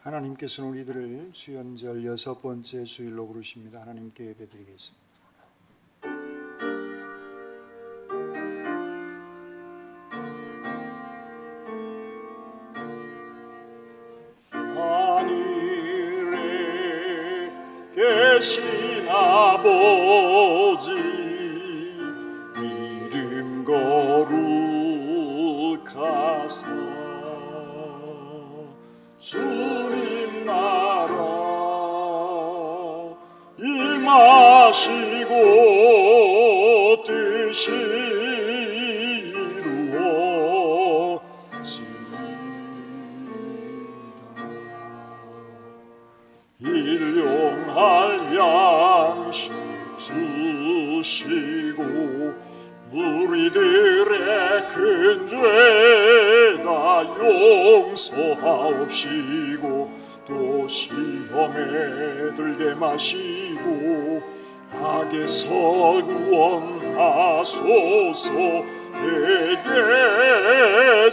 하나님께서는 우리들을 주연절 6번째 주일로 부르십니다. 하나님께 예배드리겠습니다. 하늘에 계신 아버지 이름 거룩하사 주님 나라 임하시고 뜻이 이루어지리라. 일용할 양식 주시고 우리들의 큰 죄 다 용서하옵시고 또 시험에 들게 마시고 악에서 구원하소서. 내게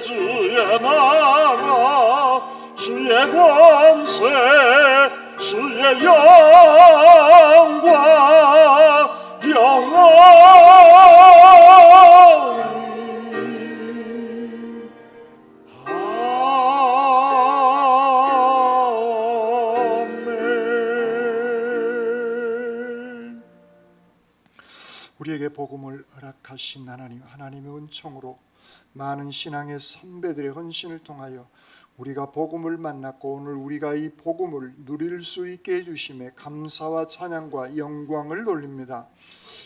주의 나라 주의 권세 주의 영광 영원히 아멘. 우리에게 복음을 허락하신 하나님의 은총으로 많은 신앙의 선배들의 헌신을 통하여 우리가 복음을 만났고 오늘 우리가 이 복음을 누릴 수 있게 해주심에 감사와 찬양과 영광을 돌립니다.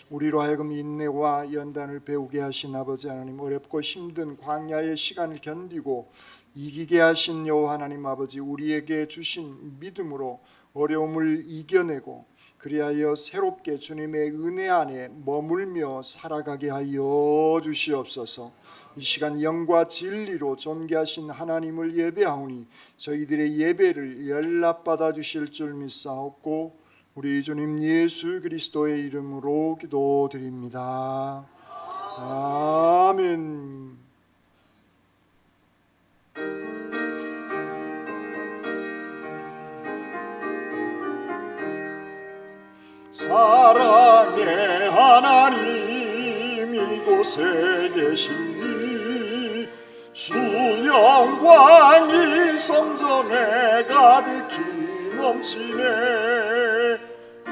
우리로 하여금 인내와 연단을 배우게 하신 아버지 하나님, 어렵고 힘든 광야의 시간을 견디고 이기게 하신 여호와 하나님 아버지, 우리에게 주신 믿음으로 어려움을 이겨내고 그리하여 새롭게 주님의 은혜 안에 머물며 살아가게 하여 주시옵소서. 이 시간 영과 진리로 존귀하신 하나님을 예배하오니 저희들의 예배를 연락받아 주실 줄 믿사옵고 우리 주님 예수 그리스도의 이름으로 기도드립니다. 아멘. 사랑의 하나님 이곳에 계시니 주 영광이 성전에 가득히 넘치네.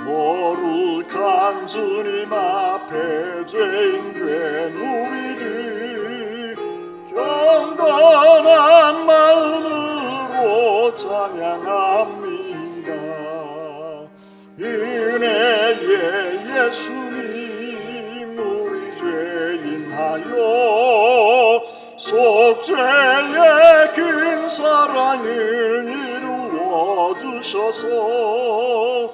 거룩한 주님 앞에 죄인 된 우리들 경건한 마음으로 찬양합니다. 은혜의 예수님 우리 죄인하여 속죄의 큰 사랑을 이루어 주셔서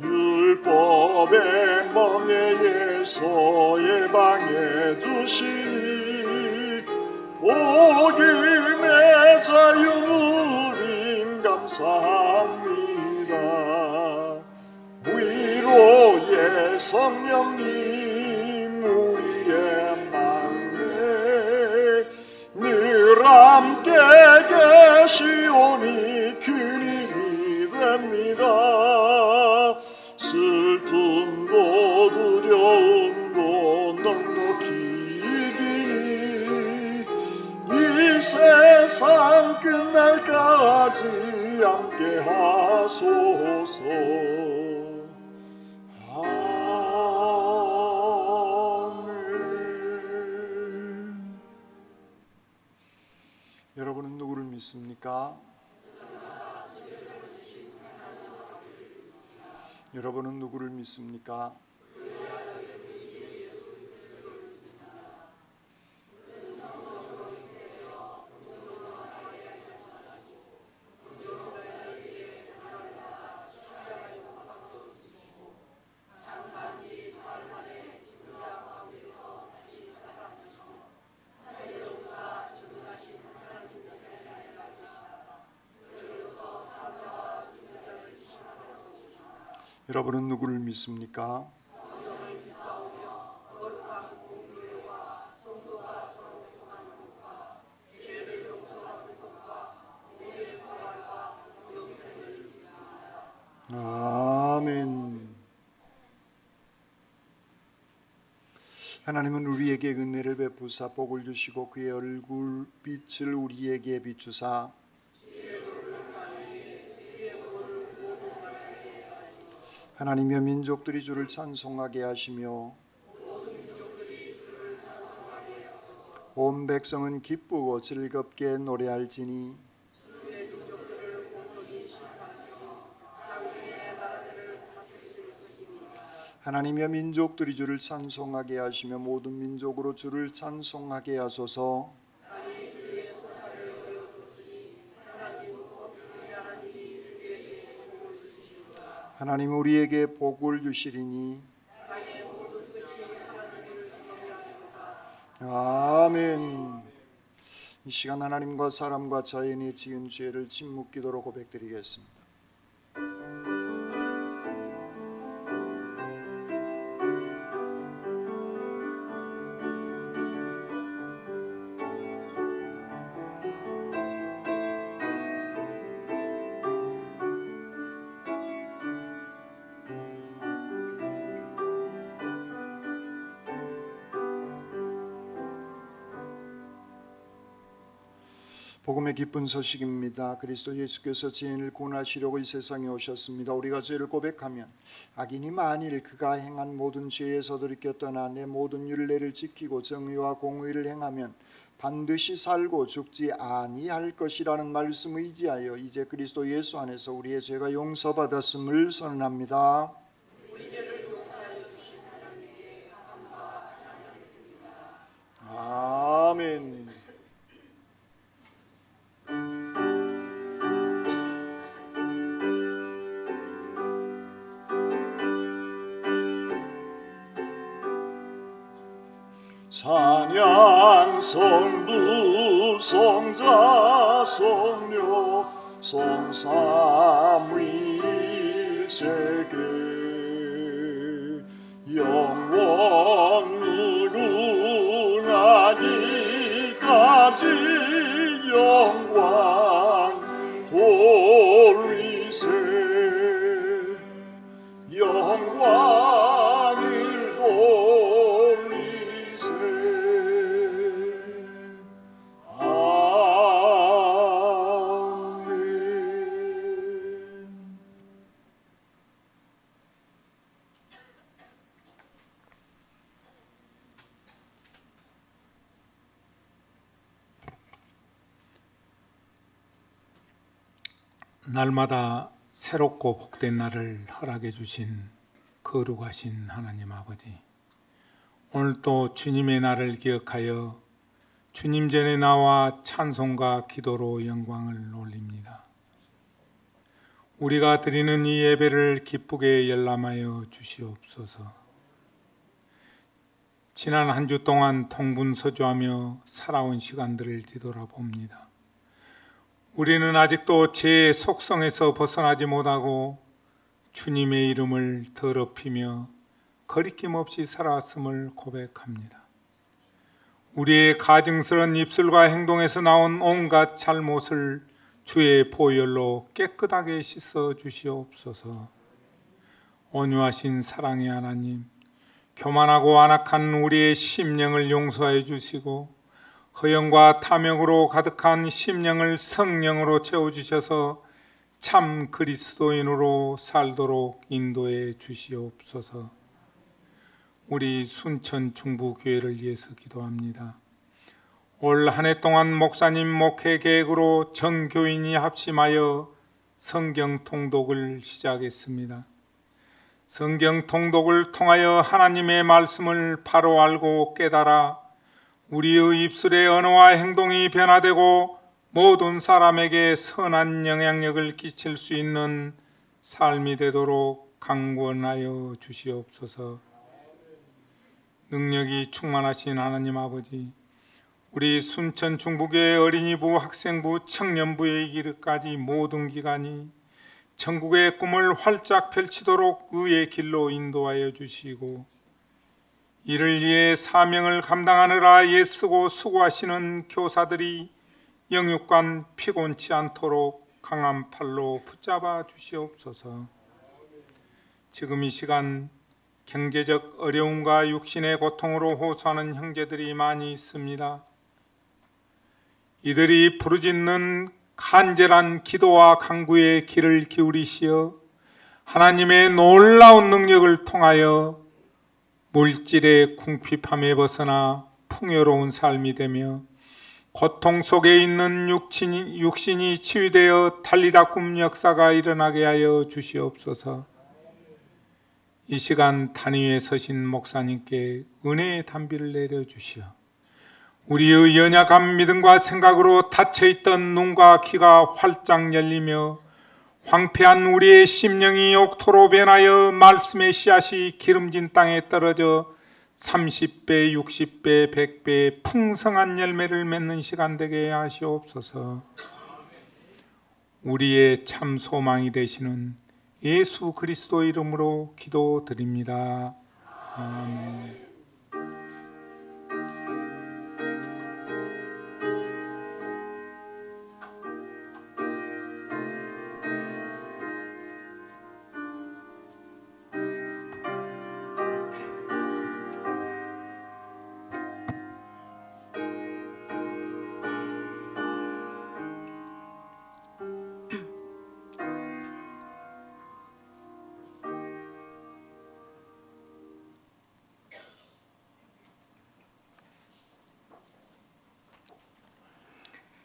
율법의 멍에에서 예방해 주시니 복음의 자유 누림 감사합니다. 위로의 성령님 우리의 마음에 늘 함께 계시오니 큰 힘이 됩니다. 슬픔도 두려움도 넉넉히 이기니 이 세상 끝날까지 함께 하소서. 여러분은 누구를 믿습니까? 여러분은 누구를 믿습니까? 여러분은 누구를 믿습니까? 아멘. 하나님은 우리에게 은혜를 베푸사 복을 주시고 그의 얼굴 빛을 우리에게 비추사 하나님의 민족들이 주를 찬송하게 하시며 온 백성은 기쁘고 즐겁게 노래할지니 하나님의 민족들이 주를 찬송하게 하시며 모든 민족으로 주를 찬송하게 하소서. 하나님 우리에게 복을 주시리니 아멘. 이 시간 하나님과 사람과 자연이 지은 죄를 침묵기도로 고백드리겠습니다. 복음의 기쁜 소식입니다. 그리스도 예수께서 죄인을 구원하시려고 이 세상에 오셨습니다. 우리가 죄를 고백하면 악인이 만일 그가 행한 모든 죄에서 돌이켜 떠나 내 모든 율례를 지키고 정의와 공의를 행하면 반드시 살고 죽지 아니할 것이라는 말씀 의지하여 이제 그리스도 예수 안에서 우리의 죄가 용서받았음을 선언합니다. 아멘. 찬양 성부 성자 성녀 성삼위 세계 영원 무궁하기까지 영광 돌리세 영광을 돌리세 아멘. 날마다 새롭고 복된 날을 허락해 주신 거룩하신 하나님 아버지, 오늘 또 주님의 날을 기억하여 주님 전에 나와 찬송과 기도로 영광을 올립니다. 우리가 드리는 이 예배를 기쁘게 열람하여 주시옵소서. 지난 한 주 동안 통분서주하며 살아온 시간들을 뒤돌아봅니다. 우리는 아직도 죄의 속성에서 벗어나지 못하고 주님의 이름을 더럽히며 거리낌 없이 살아왔음을 고백합니다. 우리의 가증스러운 입술과 행동에서 나온 온갖 잘못을 주의 보혈로 깨끗하게 씻어 주시옵소서. 온유하신 사랑의 하나님, 교만하고 완악한 우리의 심령을 용서해 주시고 허영과 탐욕으로 가득한 심령을 성령으로 채워주셔서 참 그리스도인으로 살도록 인도해 주시옵소서. 우리 순천 중부교회를 위해서 기도합니다. 올 한 해 동안 목사님 목회 계획으로 전 교인이 합심하여 성경 통독을 시작했습니다. 성경 통독을 통하여 하나님의 말씀을 바로 알고 깨달아 우리의 입술의 언어와 행동이 변화되고 모든 사람에게 선한 영향력을 끼칠 수 있는 삶이 되도록 강권하여 주시옵소서. 능력이 충만하신 하나님 아버지, 우리 순천 중부교회 어린이부, 학생부, 청년부에 이르기까지 모든 기관이 천국의 꿈을 활짝 펼치도록 의의 길로 인도하여 주시고 이를 위해 사명을 감당하느라 애쓰고 수고하시는 교사들이 영육간 피곤치 않도록 강한 팔로 붙잡아 주시옵소서. 지금 이 시간 경제적 어려움과 육신의 고통으로 호소하는 형제들이 많이 있습니다. 이들이 부르짖는 간절한 기도와 간구에 귀를 기울이시어 하나님의 놀라운 능력을 통하여 물질의 궁핍함에 벗어나 풍요로운 삶이 되며 고통 속에 있는 육신이 치유되어 달리다 꿈 역사가 일어나게 하여 주시옵소서. 이 시간 단위 위에 서신 목사님께 은혜의 단비를 내려주시어 우리의 연약한 믿음과 생각으로 닫혀있던 눈과 귀가 활짝 열리며 황폐한 우리의 심령이 옥토로 변하여 말씀의 씨앗이 기름진 땅에 떨어져 30배, 60배, 100배의 풍성한 열매를 맺는 시간 되게 하시옵소서. 우리의 참 소망이 되시는 예수 그리스도 이름으로 기도드립니다. 아멘.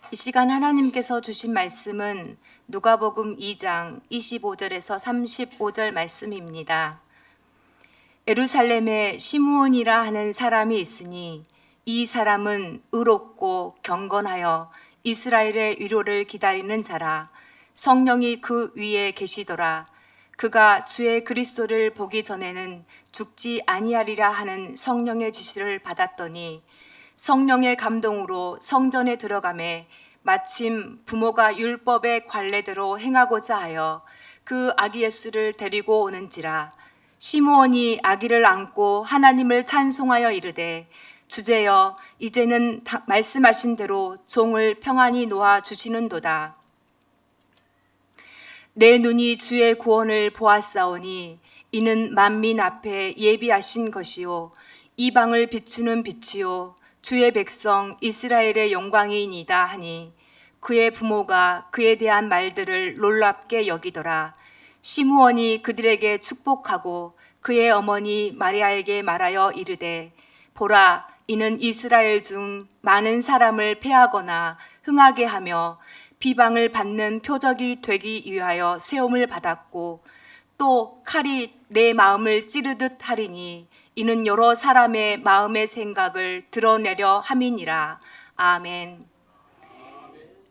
이 시간 하나님께서 주신 말씀은 누가복음 2장 25절에서 35절 말씀입니다. 예루살렘에 시므온이라 하는 사람이 있으니 이 사람은 의롭고 경건하여 이스라엘의 위로를 기다리는 자라. 성령이 그 위에 계시더라. 그가 주의 그리스도를 보기 전에는 죽지 아니하리라 하는 성령의 지시를 받았더니 성령의 감동으로 성전에 들어가매 마침 부모가 율법의 관례대로 행하고자 하여 그 아기 예수를 데리고 오는지라. 시므온이 아기를 안고 하나님을 찬송하여 이르되 주제여 이제는 말씀하신 대로 종을 평안히 놓아 주시는도다. 내 눈이 주의 구원을 보았사오니 이는 만민 앞에 예비하신 것이요 이방을 비추는 빛이요 주의 백성 이스라엘의 영광이니이다 하니 그의 부모가 그에 대한 말들을 놀랍게 여기더라. 시므온이 그들에게 축복하고 그의 어머니 마리아에게 말하여 이르되 보라 이는 이스라엘 중 많은 사람을 패하거나 흥하게 하며 비방을 받는 표적이 되기 위하여 세움을 받았고 또 칼이 내 마음을 찌르듯 하리니 이는 여러 사람의 마음의 생각을 드러내려 함이니라. 아멘.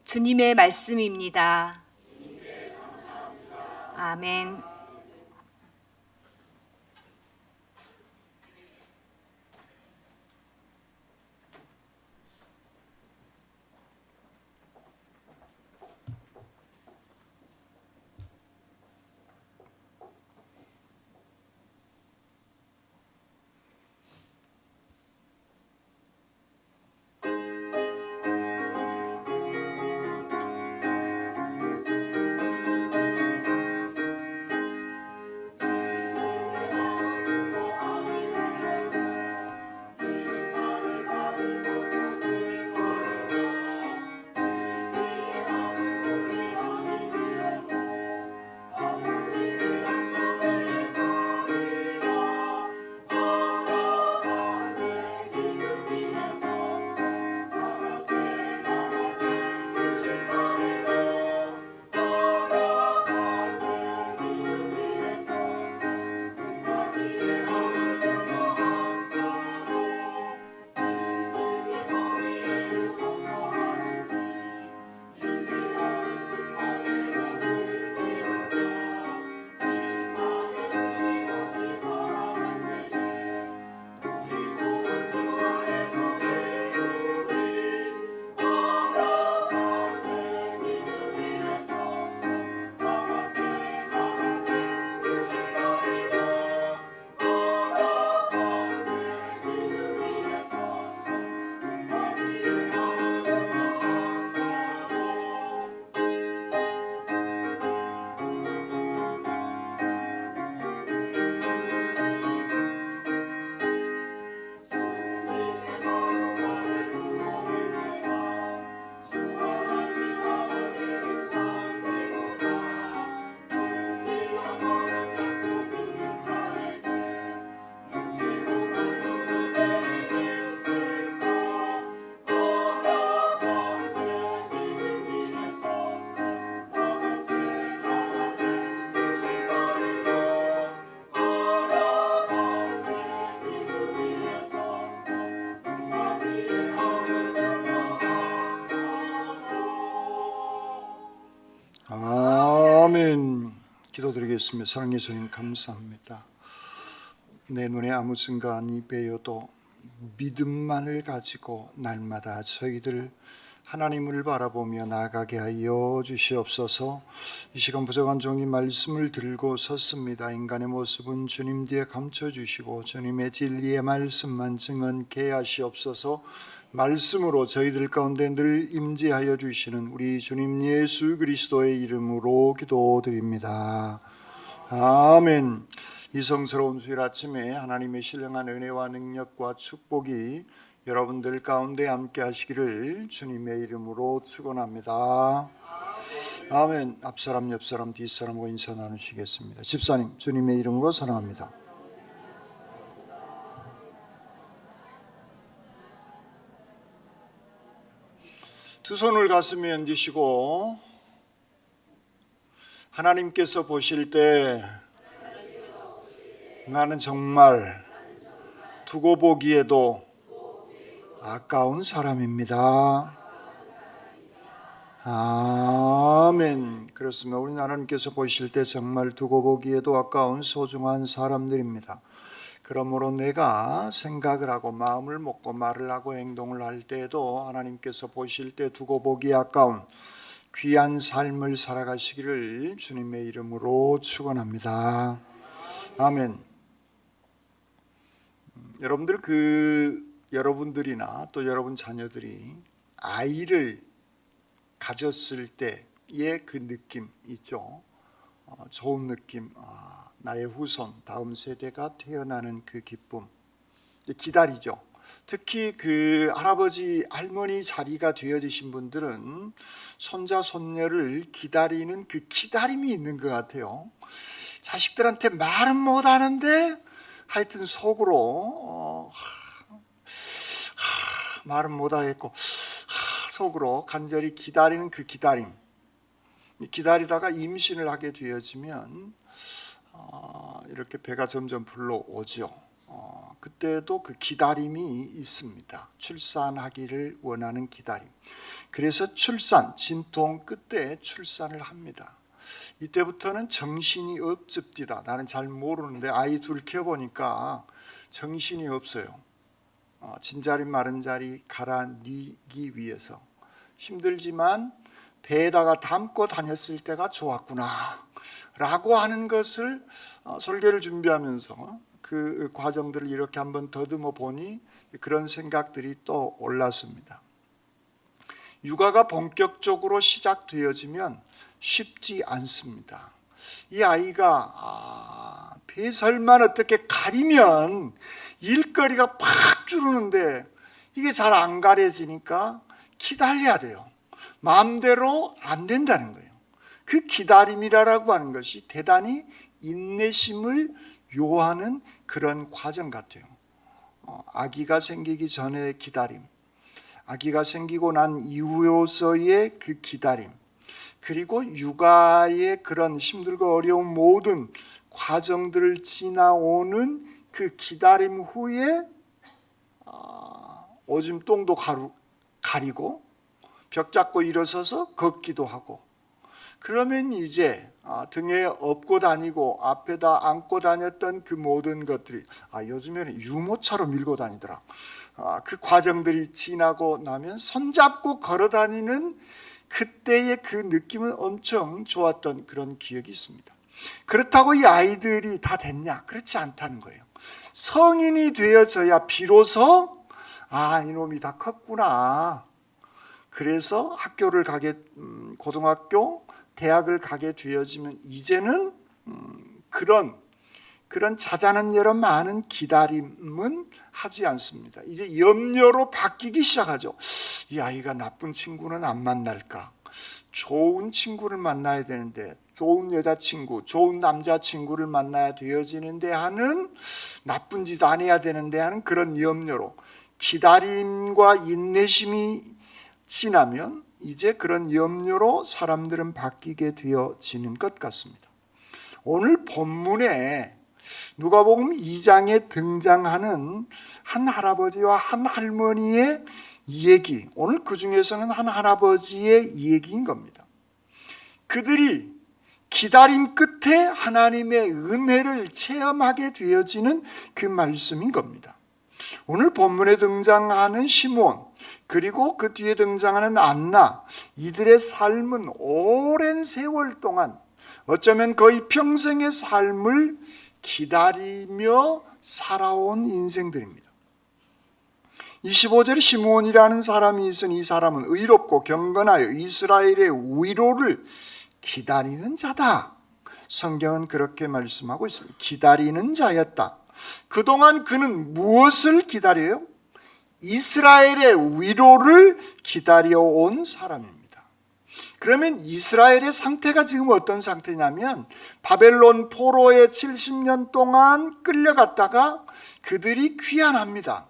주님의 말씀입니다. 아멘. 아멘. 기도드리겠습니다. 사랑의 주님 감사합니다. 내 눈에 아무 증거가 배어도 믿음만을 가지고 날마다 저희들 하나님을 바라보며 나아가게 하여 주시옵소서. 이 시간 부족한 종이 말씀을 들고 섰습니다. 인간의 모습은 주님 뒤에 감춰주시고 주님의 진리의 말씀만 증언케 하시옵소서. 말씀으로 저희들 가운데 늘 임재하여 주시는 우리 주님 예수 그리스도의 이름으로 기도드립니다. 아멘. 이성스러운 수요일 아침에 하나님의 신령한 은혜와 능력과 축복이 여러분들 가운데 함께 하시기를 주님의 이름으로 축원합니다. 아멘. 앞사람, 옆사람, 뒷사람과 인사 나누시겠습니다. 집사님, 주님의 이름으로 사랑합니다. 두 손을 가슴에 얹으시고 하나님께서 보실 때 나는 정말 두고 보기에도 아까운 사람입니다. 아멘. 그렇습니다. 우리 하나님께서 보실 때 정말 두고 보기에도 아까운 소중한 사람들입니다. 그러므로 내가 생각을 하고 마음을 먹고 말을 하고 행동을 할 때에도 하나님께서 보실 때 두고 보기 아까운 귀한 삶을 살아가시기를 주님의 이름으로 축원합니다. 아멘. 여러분들이나 또 여러분 자녀들이 아이를 가졌을 때의 그 느낌 있죠. 좋은 느낌. 나의 후손, 다음 세대가 태어나는 그 기쁨 기다리죠. 특히 그 할아버지, 할머니 자리가 되어지신 분들은 손자, 손녀를 기다리는 그 기다림이 있는 것 같아요. 자식들한테 말은 못하는데 하여튼 속으로 말은 못하겠고 속으로 간절히 기다리는 그 기다림. 기다리다가 임신을 하게 되어지면 이렇게 배가 점점 불러오죠. 그때도 그 기다림이 있습니다. 출산하기를 원하는 기다림. 그래서 진통 끝에 출산을 합니다. 이때부터는 정신이 없습니다. 나는 잘 모르는데 아이 둘 키워보니까 정신이 없어요. 진자리 마른 자리 갈아니기 위해서 힘들지만 배에다가 담고 다녔을 때가 좋았구나 라고 하는 것을 설계를 준비하면서 그 과정들을 이렇게 한번 더듬어 보니 그런 생각들이 또 올랐습니다. 육아가 본격적으로 시작되어지면 쉽지 않습니다. 이 아이가 배설만 어떻게 가리면 일거리가 팍 줄어드는데 이게 잘 안 가려지니까 기다려야 돼요. 마음대로 안 된다는 거예요. 그 기다림이라고 하는 것이 대단히 인내심을 요하는 그런 과정 같아요. 아기가 생기기 전의 기다림, 아기가 생기고 난 이후로서의 그 기다림, 그리고 육아의 그런 힘들고 어려운 모든 과정들을 지나오는 그 기다림 후에 오줌 똥도 가리고 벽 잡고 일어서서 걷기도 하고, 그러면 이제 등에 업고 다니고 앞에다 안고 다녔던 그 모든 것들이 요즘에는 유모차로 밀고 다니더라. 그 과정들이 지나고 나면 손잡고 걸어 다니는 그때의 그 느낌은 엄청 좋았던 그런 기억이 있습니다. 그렇다고 이 아이들이 다 됐냐? 그렇지 않다는 거예요. 성인이 되어져야 비로소 이놈이 다 컸구나. 그래서 학교를 고등학교, 대학을 가게 되어지면 이제는 그런 자잘한 여러 많은 기다림은 하지 않습니다. 이제 염려로 바뀌기 시작하죠. 이 아이가 나쁜 친구는 안 만날까? 좋은 친구를 만나야 되는데, 좋은 여자친구, 좋은 남자친구를 만나야 되어지는데 하는, 나쁜 짓 안 해야 되는데 하는 그런 염려로 기다림과 인내심이 지나면 이제 그런 염려로 사람들은 바뀌게 되어지는 것 같습니다. 오늘 본문에 누가복음 2장에 등장하는 한 할아버지와 한 할머니의 이야기, 오늘 그 중에서는 한 할아버지의 이야기인 겁니다. 그들이 기다림 끝에 하나님의 은혜를 체험하게 되어지는 그 말씀인 겁니다. 오늘 본문에 등장하는 시므온, 그리고 그 뒤에 등장하는 안나, 이들의 삶은 오랜 세월 동안 어쩌면 거의 평생의 삶을 기다리며 살아온 인생들입니다. 25절에 시므온이라는 사람이 있으니 이 사람은 의롭고 경건하여 이스라엘의 위로를 기다리는 자다. 성경은 그렇게 말씀하고 있습니다. 기다리는 자였다. 그동안 그는 무엇을 기다려요? 이스라엘의 위로를 기다려온 사람입니다. 그러면 이스라엘의 상태가 지금 어떤 상태냐면 바벨론 포로에 70년 동안 끌려갔다가 그들이 귀환합니다.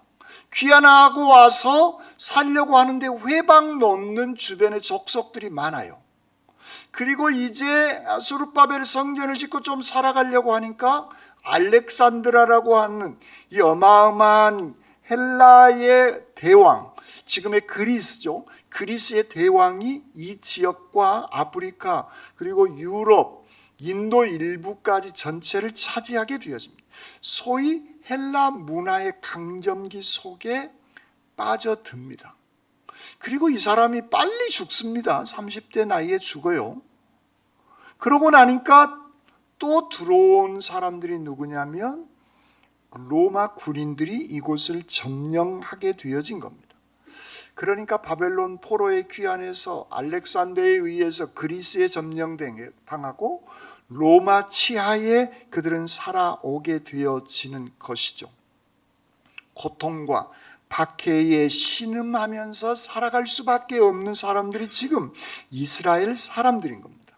귀환하고 와서 살려고 하는데 회방 놓는 주변의 족속들이 많아요. 그리고 이제 스룹바벨 성전을 짓고 좀 살아가려고 하니까 알렉산드라라고 하는 이 어마어마한 헬라의 대왕, 지금의 그리스죠. 그리스의 대왕이 이 지역과 아프리카 그리고 유럽, 인도 일부까지 전체를 차지하게 되어집니다. 소위 헬라 문화의 강점기 속에 빠져듭니다. 그리고 이 사람이 빨리 죽습니다. 30대 나이에 죽어요. 그러고 나니까 또 들어온 사람들이 누구냐면 로마 군인들이 이곳을 점령하게 되어진 겁니다. 그러니까 바벨론 포로의 귀환에서 알렉산더에 의해서 그리스에 점령당하고 로마 치하에 그들은 살아오게 되어지는 것이죠. 고통과 박해에 신음하면서 살아갈 수밖에 없는 사람들이 지금 이스라엘 사람들인 겁니다.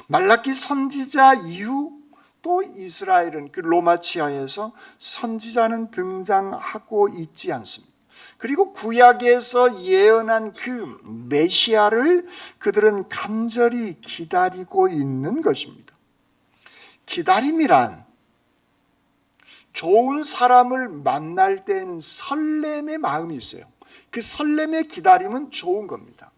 말라기 선지자 이후 또 이스라엘은 그 로마 치하에서 선지자는 등장하고 있지 않습니다. 그리고 구약에서 예언한 그 메시아를 그들은 간절히 기다리고 있는 것입니다. 기다림이란 좋은 사람을 만날 때는 설렘의 마음이 있어요. 그 설렘의 기다림은 좋은 겁니다.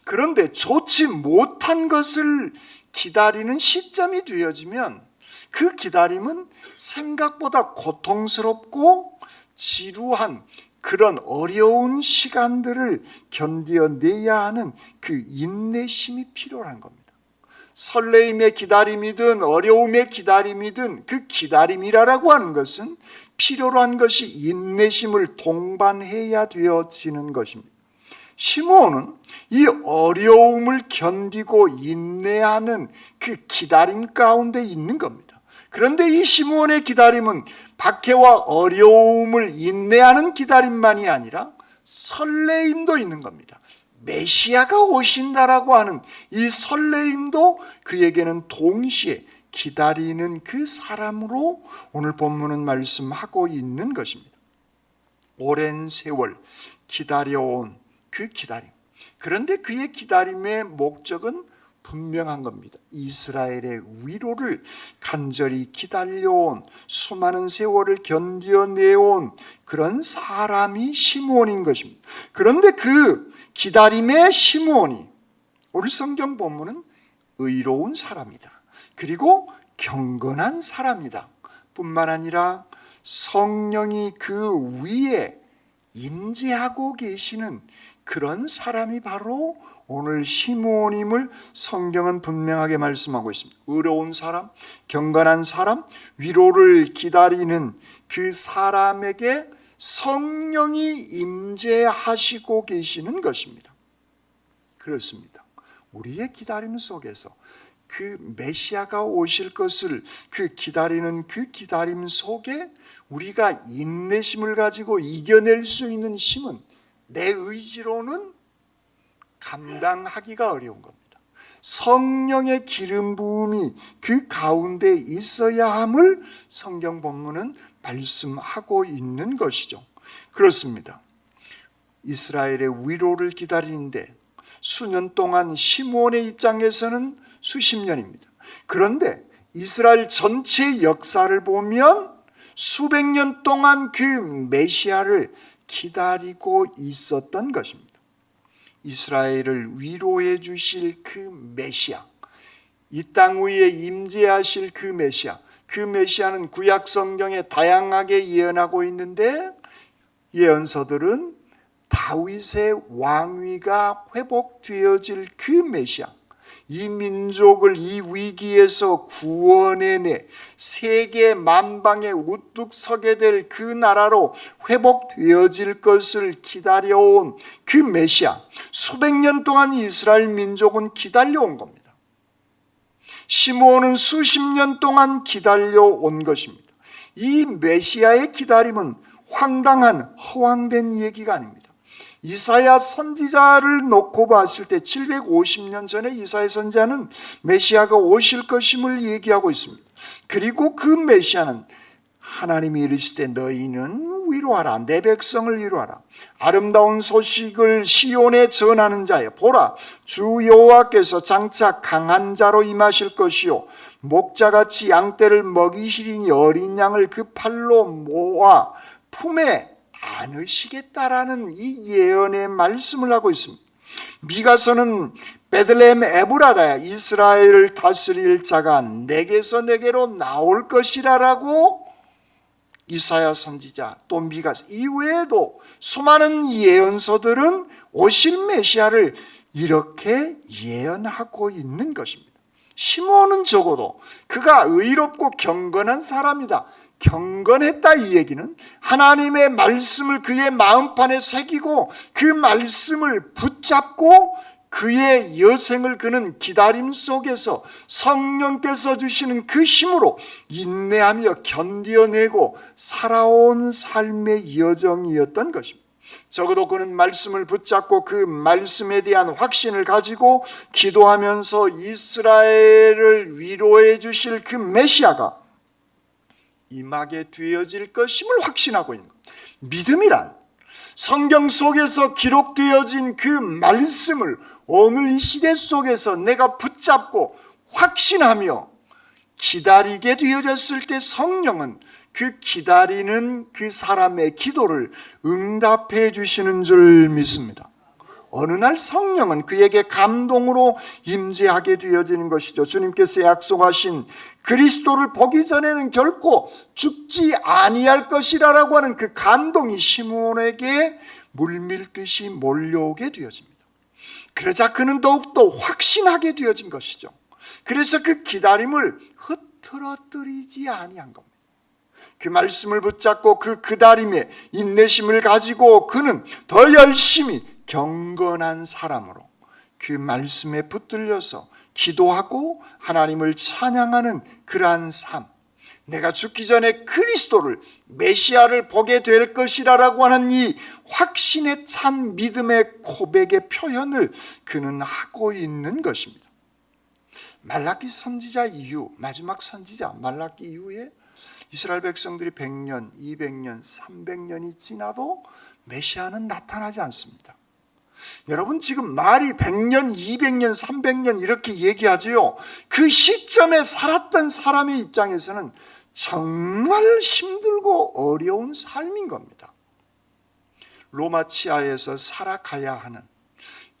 그런데 좋지 못한 것을 기다리는 시점이 되어지면 그 기다림은 생각보다 고통스럽고 지루한 그런 어려운 시간들을 견뎌내야 하는 그 인내심이 필요한 겁니다. 설레임의 기다림이든 어려움의 기다림이든 그 기다림이라고 하는 것은 필요로 한 것이 인내심을 동반해야 되어지는 것입니다. 시므온은 이 어려움을 견디고 인내하는 그 기다림 가운데 있는 겁니다. 그런데 이 시므온의 기다림은 박해와 어려움을 인내하는 기다림만이 아니라 설레임도 있는 겁니다. 메시아가 오신다라고 하는 이 설레임도 그에게는 동시에 기다리는 그 사람으로 오늘 본문은 말씀하고 있는 것입니다. 오랜 세월 기다려온 그 기다림. 그런데 그의 기다림의 목적은 분명한 겁니다. 이스라엘의 위로를 간절히 기다려온, 수많은 세월을 견뎌내온 그런 사람이 시므온인 것입니다. 그런데 그 기다림의 시므온이 오늘 성경 본문은 의로운 사람이다. 그리고 경건한 사람이다. 뿐만 아니라 성령이 그 위에 임재하고 계시는 그런 사람이 바로 오늘 시므온임을 성경은 분명하게 말씀하고 있습니다. 의로운 사람, 경건한 사람, 위로를 기다리는 그 사람에게 성령이 임재하시고 계시는 것입니다. 그렇습니다. 우리의 기다림 속에서 그 메시아가 오실 것을 그 기다리는 그 기다림 속에 우리가 인내심을 가지고 이겨낼 수 있는 힘은 내 의지로는 감당하기가 어려운 겁니다. 성령의 기름 부음이 그 가운데 있어야 함을 성경 본문은 말씀하고 있는 것이죠. 그렇습니다. 이스라엘의 위로를 기다리는데 수년 동안 시므온의 입장에서는 수십 년입니다. 그런데 이스라엘 전체 역사를 보면 수백 년 동안 그 메시아를 기다리고 있었던 것입니다. 이스라엘을 위로해 주실 그 메시아, 이 땅 위에 임재하실 그 메시아, 그 메시아는 구약 성경에 다양하게 예언하고 있는데 예언서들은 다윗의 왕위가 회복되어질 그 메시아, 이 민족을 이 위기에서 구원해내 세계 만방에 우뚝 서게 될 그 나라로 회복되어질 것을 기다려온 그 메시아, 수백 년 동안 이스라엘 민족은 기다려온 겁니다. 시므온은 수십 년 동안 기다려온 것입니다. 이 메시아의 기다림은 황당한 허황된 얘기가 아닙니다. 이사야 선지자를 놓고 봤을 때 750년 전에 이사야 선지자는 메시아가 오실 것임을 얘기하고 있습니다. 그리고 그 메시아는 하나님이 이르시되 너희는 위로하라, 내 백성을 위로하라. 아름다운 소식을 시온에 전하는 자여, 보라 주 여호와께서 장차 강한 자로 임하실 것이요 목자같이 양떼를 먹이시리니 어린 양을 그 팔로 모아 품에 안으시겠다라는 이 예언의 말씀을 하고 있습니다. 미가서는 베들레헴 에브라다야, 이스라엘을 다스릴 자가 내게서 내게로 나올 것이라라고 이사야 선지자 또 미가서 이외에도 수많은 예언서들은 오실 메시아를 이렇게 예언하고 있는 것입니다. 시므온은 적어도 그가 의롭고 경건한 사람이다, 경건했다, 이 얘기는 하나님의 말씀을 그의 마음판에 새기고 그 말씀을 붙잡고 그의 여생을 그는 기다림 속에서 성령께서 주시는 그 힘으로 인내하며 견뎌내고 살아온 삶의 여정이었던 것입니다. 적어도 그는 말씀을 붙잡고 그 말씀에 대한 확신을 가지고 기도하면서 이스라엘을 위로해 주실 그 메시아가 임하게 되어질 것임을 확신하고 있는 것. 믿음이란 성경 속에서 기록되어진 그 말씀을 오늘 이 시대 속에서 내가 붙잡고 확신하며 기다리게 되어졌을 때 성령은 그 기다리는 그 사람의 기도를 응답해 주시는 줄 믿습니다. 어느 날 성령은 그에게 감동으로 임재하게 되어지는 것이죠. 주님께서 약속하신 그리스도를 보기 전에는 결코 죽지 아니할 것이라고 하는 그 감동이 시므온에게 물밀듯이 몰려오게 되어집니다. 그러자 그는 더욱더 확신하게 되어진 것이죠. 그래서 그 기다림을 흐트러뜨리지 아니한 겁니다. 그 말씀을 붙잡고 그 기다림에 인내심을 가지고 그는 더 열심히 경건한 사람으로 그 말씀에 붙들려서 기도하고 하나님을 찬양하는 그러한 삶, 내가 죽기 전에 그리스도를 메시아를 보게 될 것이라고 하는 이 확신에 찬 믿음의 고백의 표현을 그는 하고 있는 것입니다. 말라기 선지자 이후, 마지막 선지자 말라기 이후에 이스라엘 백성들이 100년, 200년, 300년이 지나도 메시아는 나타나지 않습니다. 여러분, 지금 말이 100년, 200년, 300년 이렇게 얘기하지요. 그 시점에 살았던 사람의 입장에서는 정말 힘들고 어려운 삶인 겁니다. 로마 치하에서 살아가야 하는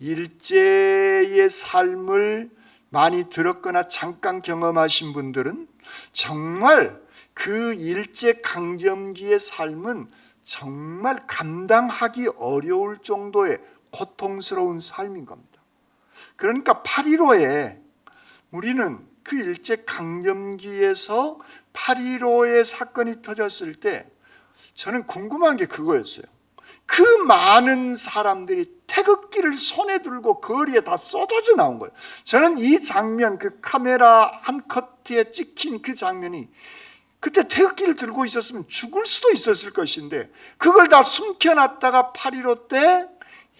일제의 삶을 많이 들었거나 잠깐 경험하신 분들은 정말 그 일제 강점기의 삶은 정말 감당하기 어려울 정도의 고통스러운 삶인 겁니다. 그러니까 8.15에 우리는 그 일제 강점기에서 8.15의 사건이 터졌을 때 저는 궁금한 게 그거였어요. 그 많은 사람들이 태극기를 손에 들고 거리에 다 쏟아져 나온 거예요. 저는 이 장면, 그 카메라 한 커트에 찍힌 그 장면이 그때 태극기를 들고 있었으면 죽을 수도 있었을 것인데 그걸 다 숨겨놨다가 8.15 때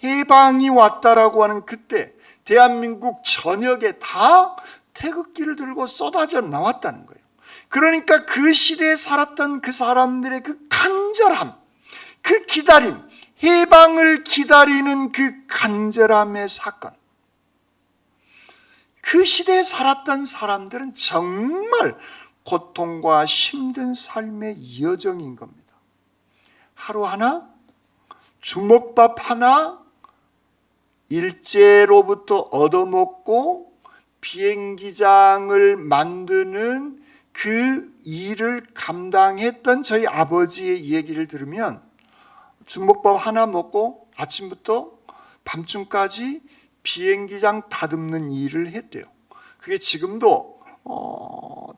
해방이 왔다라고 하는 그때 대한민국 전역에 다 태극기를 들고 쏟아져 나왔다는 거예요. 그러니까 그 시대에 살았던 그 사람들의 그 간절함, 그 기다림, 해방을 기다리는 그 간절함의 사건, 그 시대에 살았던 사람들은 정말 고통과 힘든 삶의 여정인 겁니다. 하루 하나, 주먹밥 하나 일제로부터 얻어먹고 비행기장을 만드는 그 일을 감당했던 저희 아버지의 얘기를 들으면 중복밥 하나 먹고 아침부터 밤중까지 비행기장 다듬는 일을 했대요. 그게 지금도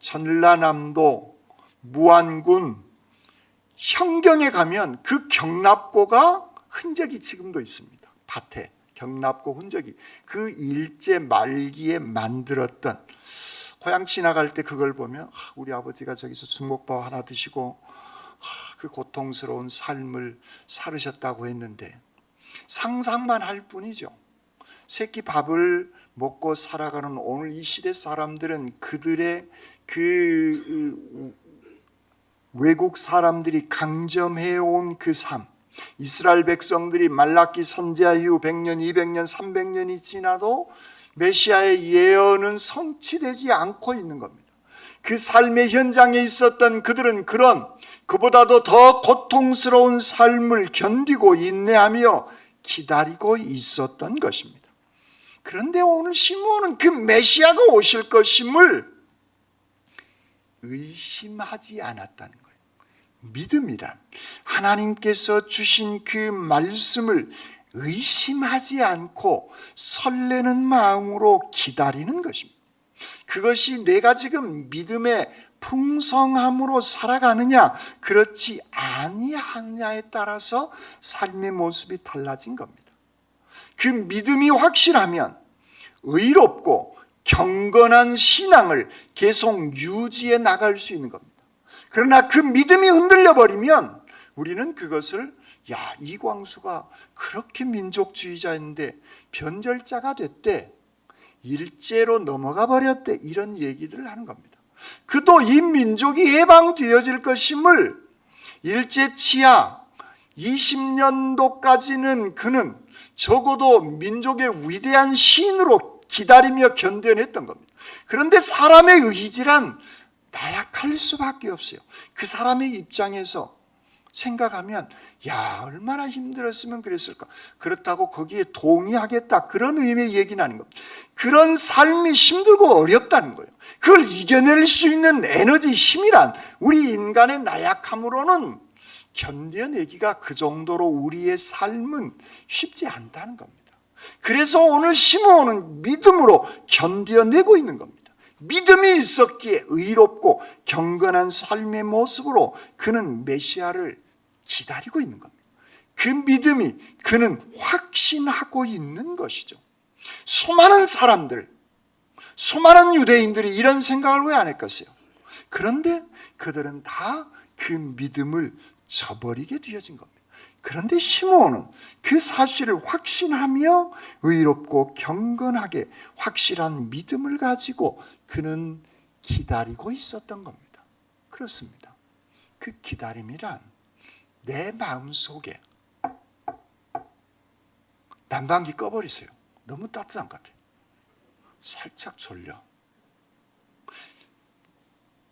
전라남도 무안군 현경에 가면 그 경납고가 흔적이 지금도 있습니다. 밭에 경납고 흔적이, 그 일제 말기에 만들었던, 고향 지나갈 때 그걸 보면 우리 아버지가 저기서 중복밥 하나 드시고 그 고통스러운 삶을 살으셨다고 했는데 상상만 할 뿐이죠. 새끼 밥을 먹고 살아가는 오늘 이 시대 사람들은 그들의 그 외국 사람들이 강점해온 그 삶, 이스라엘 백성들이 말라기 선지자 이후 100년, 200년, 300년이 지나도 메시아의 예언은 성취되지 않고 있는 겁니다. 그 삶의 현장에 있었던 그들은 그보다도 더 고통스러운 삶을 견디고 인내하며 기다리고 있었던 것입니다. 그런데 오늘 시므온은 그 메시아가 오실 것임을 의심하지 않았다는 거예요. 믿음이란 하나님께서 주신 그 말씀을 의심하지 않고 설레는 마음으로 기다리는 것입니다. 그것이 내가 지금 믿음의 풍성함으로 살아가느냐 그렇지 아니하느냐에 따라서 삶의 모습이 달라진 겁니다. 그 믿음이 확실하면 의롭고 경건한 신앙을 계속 유지해 나갈 수 있는 겁니다. 그러나 그 믿음이 흔들려 버리면 우리는 그것을 이광수가 그렇게 민족주의자인데 변절자가 됐대, 일제로 넘어가 버렸대, 이런 얘기들을 하는 겁니다. 그도 이 민족이 해방되어질 것임을 일제 치하 20년도까지는 그는 적어도 민족의 위대한 시인으로 기다리며 견뎌냈던 겁니다. 그런데 사람의 의지란 나약할 수밖에 없어요. 그 사람의 입장에서 생각하면 얼마나 힘들었으면 그랬을까. 그렇다고 거기에 동의하겠다, 그런 의미의 얘기는 아닌 겁니다. 그런 삶이 힘들고 어렵다는 거예요. 그걸 이겨낼 수 있는 에너지, 힘이란 우리 인간의 나약함으로는 견뎌내기가 그 정도로 우리의 삶은 쉽지 않다는 겁니다. 그래서 오늘 시므온은 믿음으로 견뎌내고 있는 겁니다. 믿음이 있었기에 의롭고 경건한 삶의 모습으로 그는 메시아를 기다리고 있는 겁니다. 그 믿음이 그는 확신하고 있는 것이죠. 수많은 사람들, 수많은 유대인들이 이런 생각을 왜 안 했겠어요? 그런데 그들은 다 그 믿음을 저버리게 되어진 겁니다. 그런데 시므온은 그 사실을 확신하며 의롭고 경건하게 확실한 믿음을 가지고 그는 기다리고 있었던 겁니다. 그렇습니다. 그 기다림이란 내 마음속에, 난방기 꺼버리세요. 너무 따뜻한 것 같아요. 살짝 졸려.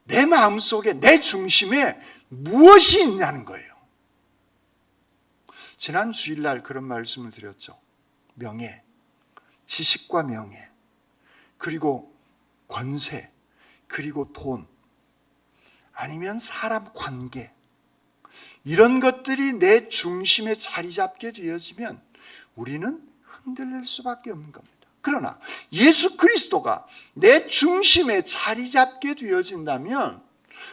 내 마음속에, 내 중심에 무엇이 있냐는 거예요. 지난 주일날 그런 말씀을 드렸죠. 명예, 지식과 명예, 그리고 권세, 그리고 돈, 아니면 사람 관계, 이런 것들이 내 중심에 자리 잡게 되어지면 우리는 흔들릴 수밖에 없는 겁니다. 그러나 예수 그리스도가 내 중심에 자리 잡게 되어진다면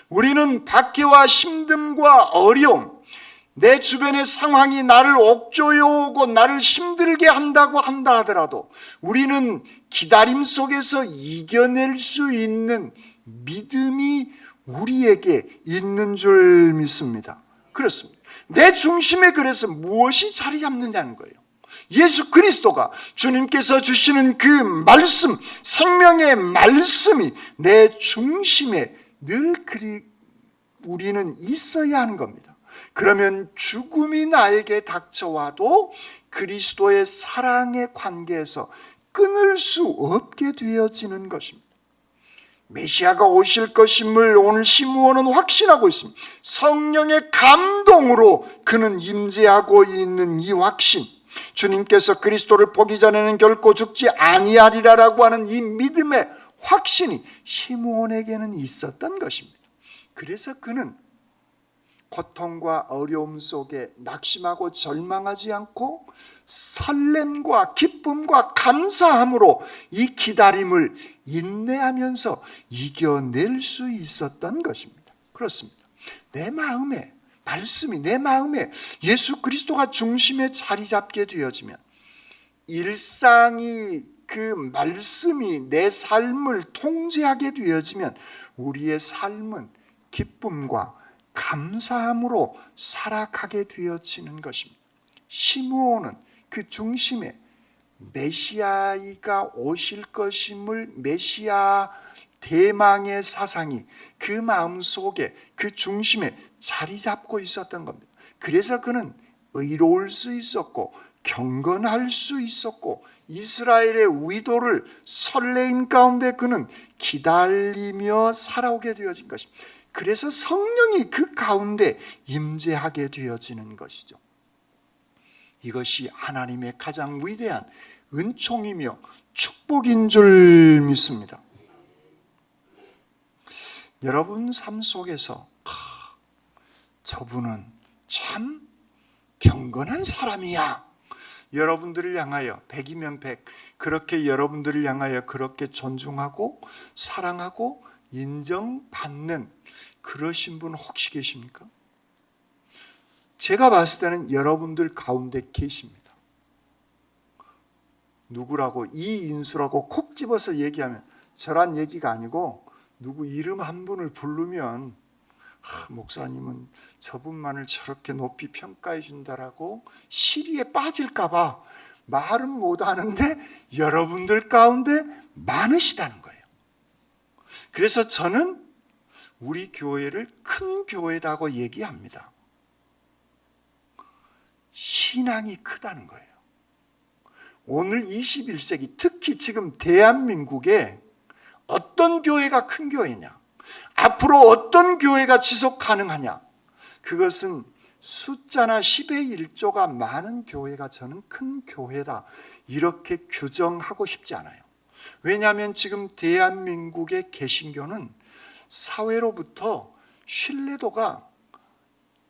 우리는 박해와 힘듦과 어려움, 내 주변의 상황이 나를 옥죄어오고 나를 힘들게 한다고 한다 하더라도 우리는 기다림 속에서 이겨낼 수 있는 믿음이 우리에게 있는 줄 믿습니다. 그렇습니다. 내 중심에 그래서 무엇이 자리 잡느냐는 거예요. 예수 그리스도가, 주님께서 주시는 그 말씀, 생명의 말씀이 내 중심에 늘 우리는 있어야 하는 겁니다. 그러면 죽음이 나에게 닥쳐와도 그리스도의 사랑의 관계에서 끊을 수 없게 되어지는 것입니다. 메시아가 오실 것임을 오늘 시므온은 확신하고 있습니다. 성령의 감동으로 그는 임재하고 있는 이 확신, 주님께서 그리스도를 보기 전에는 결코 죽지 아니하리라라고 하는 이 믿음의 확신이 시므온에게는 있었던 것입니다. 그래서 그는 고통과 어려움 속에 낙심하고 절망하지 않고 설렘과 기쁨과 감사함으로 이 기다림을 인내하면서 이겨낼 수 있었던 것입니다. 그렇습니다. 내 마음에 말씀이, 내 마음에 예수 그리스도가 중심에 자리 잡게 되어지면 일상이, 그 말씀이 내 삶을 통제하게 되어지면 우리의 삶은 기쁨과 감사함으로 살아가게 되어지는 것입니다. 시므온은 그 중심에 메시아가 오실 것임을, 메시아 대망의 사상이 그 마음속에, 그 중심에 자리 잡고 있었던 겁니다. 그래서 그는 의로울 수 있었고 경건할 수 있었고 이스라엘의 위도를 설레임 가운데 그는 기다리며 살아오게 되어진 것입니다. 그래서 성령이 그 가운데 임재하게 되어지는 것이죠. 이것이 하나님의 가장 위대한 은총이며 축복인 줄 믿습니다. 여러분 삶 속에서 저분은 참 경건한 사람이야, 여러분들을 향하여 100이면 100 그렇게 여러분들을 향하여 그렇게 존중하고 사랑하고 인정받는 그러신 분 혹시 계십니까? 제가 봤을 때는 여러분들 가운데 계십니다. 누구라고, 이인수라고 콕 집어서 얘기하면 저란 얘기가 아니고 누구 이름 한 분을 부르면 목사님은 저분만을 저렇게 높이 평가해 준다라고 시리에 빠질까 봐 말은 못하는데 여러분들 가운데 많으시다는 거예요. 그래서 저는 우리 교회를 큰 교회라고 얘기합니다. 신앙이 크다는 거예요. 오늘 21세기 특히 지금 대한민국에 어떤 교회가 큰 교회냐, 앞으로 어떤 교회가 지속 가능하냐, 그것은 숫자나 10의 1조가 많은 교회가 저는 큰 교회다 이렇게 규정하고 싶지 않아요. 왜냐하면 지금 대한민국의 개신교는 사회로부터 신뢰도가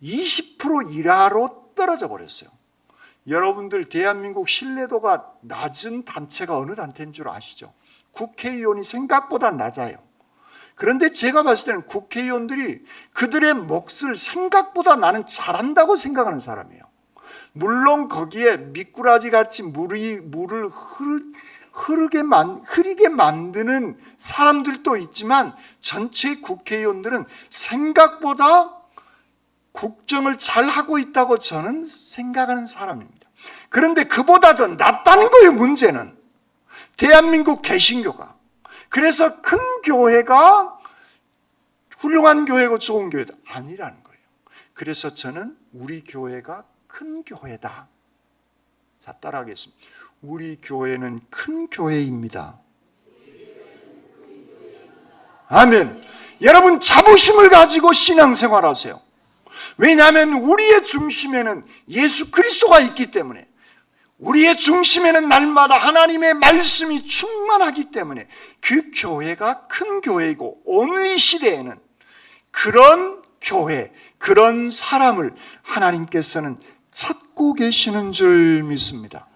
20% 이하로 떨어져 버렸어요. 여러분들 대한민국 신뢰도가 낮은 단체가 어느 단체인 줄 아시죠? 국회의원이 생각보다 낮아요. 그런데 제가 봤을 때는 국회의원들이 그들의 몫을 생각보다 나는 잘한다고 생각하는 사람이에요. 물론 거기에 미꾸라지 같이 물을 흐르게 만드는 사람들도 있지만 전체 국회의원들은 생각보다 국정을 잘하고 있다고 저는 생각하는 사람입니다. 그런데 그보다 더 낫다는 거예요, 문제는. 대한민국 개신교가. 그래서 큰 교회가 훌륭한 교회고 좋은 교회다 아니라는 거예요. 그래서 저는 우리 교회가 큰 교회다. 자, 따라하겠습니다. 우리 교회는 큰 교회입니다. 아멘. 여러분 자부심을 가지고 신앙생활하세요. 왜냐하면 우리의 중심에는 예수 그리스도가 있기 때문에, 우리의 중심에는 날마다 하나님의 말씀이 충만하기 때문에 그 교회가 큰 교회이고, 오늘 이 시대에는 그런 교회, 그런 사람을 하나님께서는 찾고 계시는 줄 믿습니다.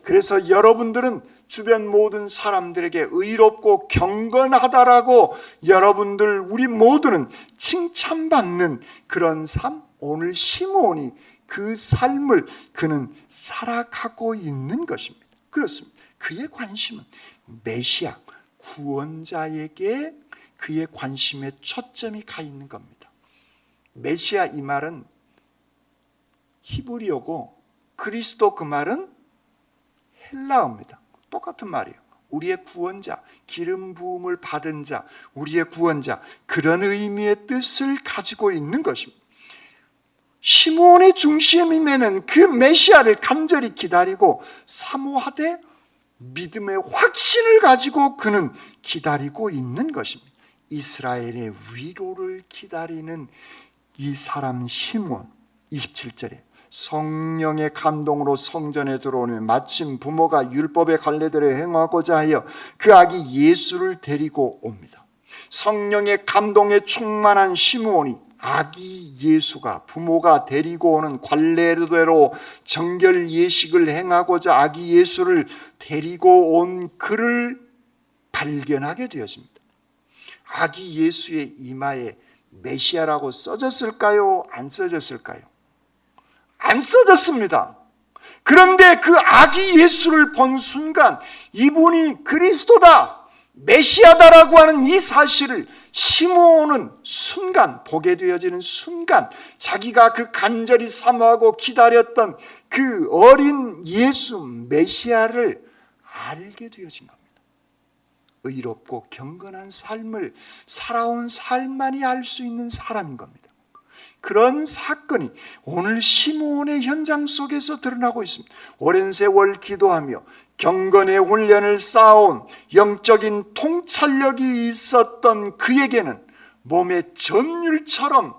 그래서 여러분들은 주변 모든 사람들에게 의롭고 경건하다라고 여러분들, 우리 모두는 칭찬받는 그런 삶, 오늘 시므온이 그 삶을 그는 살아가고 있는 것입니다. 그렇습니다. 그의 관심은 메시아, 구원자에게 그의 관심의 초점이 가 있는 겁니다. 메시아 이 말은 히브리어고 그리스도 그 말은 헬라어입니다. 똑같은 말이에요. 우리의 구원자, 기름 부음을 받은 자, 우리의 구원자, 그런 의미의 뜻을 가지고 있는 것입니다. 시므온의 중심임에는 그 메시아를 간절히 기다리고 사모하되 믿음의 확신을 가지고 그는 기다리고 있는 것입니다. 이스라엘의 위로를 기다리는 이 사람 시므온, 27절에 성령의 감동으로 성전에 들어오면 마침 부모가 율법의 관례대로 행하고자 하여 그 아기 예수를 데리고 옵니다. 성령의 감동에 충만한 시므온이 아기 예수가 부모가 데리고 오는 관례대로 정결 예식을 행하고자 아기 예수를 데리고 온 그를 발견하게 되었습니다. 아기 예수의 이마에 메시아라고 써졌을까요? 안 써졌을까요? 안 써졌습니다. 그런데 그 아기 예수를 본 순간 이분이 그리스도다, 메시아다라고 하는 이 사실을 시므온은 순간 보게 되어지는 순간 자기가 그 간절히 사모하고 기다렸던 그 어린 예수 메시아를 알게 되어진 겁니다. 의롭고 경건한 삶을 살아온 삶만이 알 수 있는 사람인 겁니다. 그런 사건이 오늘 시므온의 현장 속에서 드러나고 있습니다. 오랜 세월 기도하며 경건의 훈련을 쌓아온 영적인 통찰력이 있었던 그에게는 몸의 전율처럼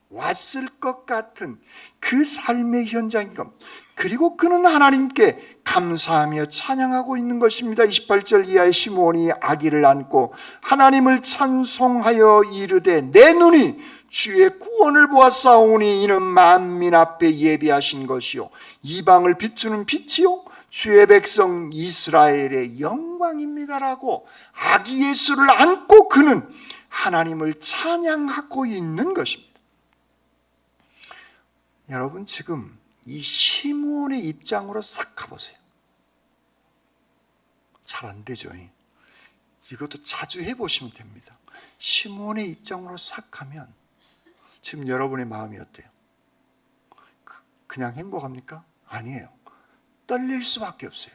왔을 것 같은 그 삶의 현장인 겁니다. 그리고 그는 하나님께 감사하며 찬양하고 있는 것입니다. 28절 이하의 시므온이 아기를 안고 하나님을 찬송하여 이르되 내 눈이 주의 구원을 보았사오니 이는 만민 앞에 예비하신 것이요 이방을 비추는 빛이요 주의 백성 이스라엘의 영광입니다라고 아기 예수를 안고 그는 하나님을 찬양하고 있는 것입니다. 여러분 지금 이 시므온의 입장으로 싹 가보세요. 잘 안 되죠. 이것도 자주 해보시면 됩니다. 시므온의 입장으로 싹 가면 지금 여러분의 마음이 어때요? 그냥 행복합니까? 아니에요. 떨릴 수밖에 없어요.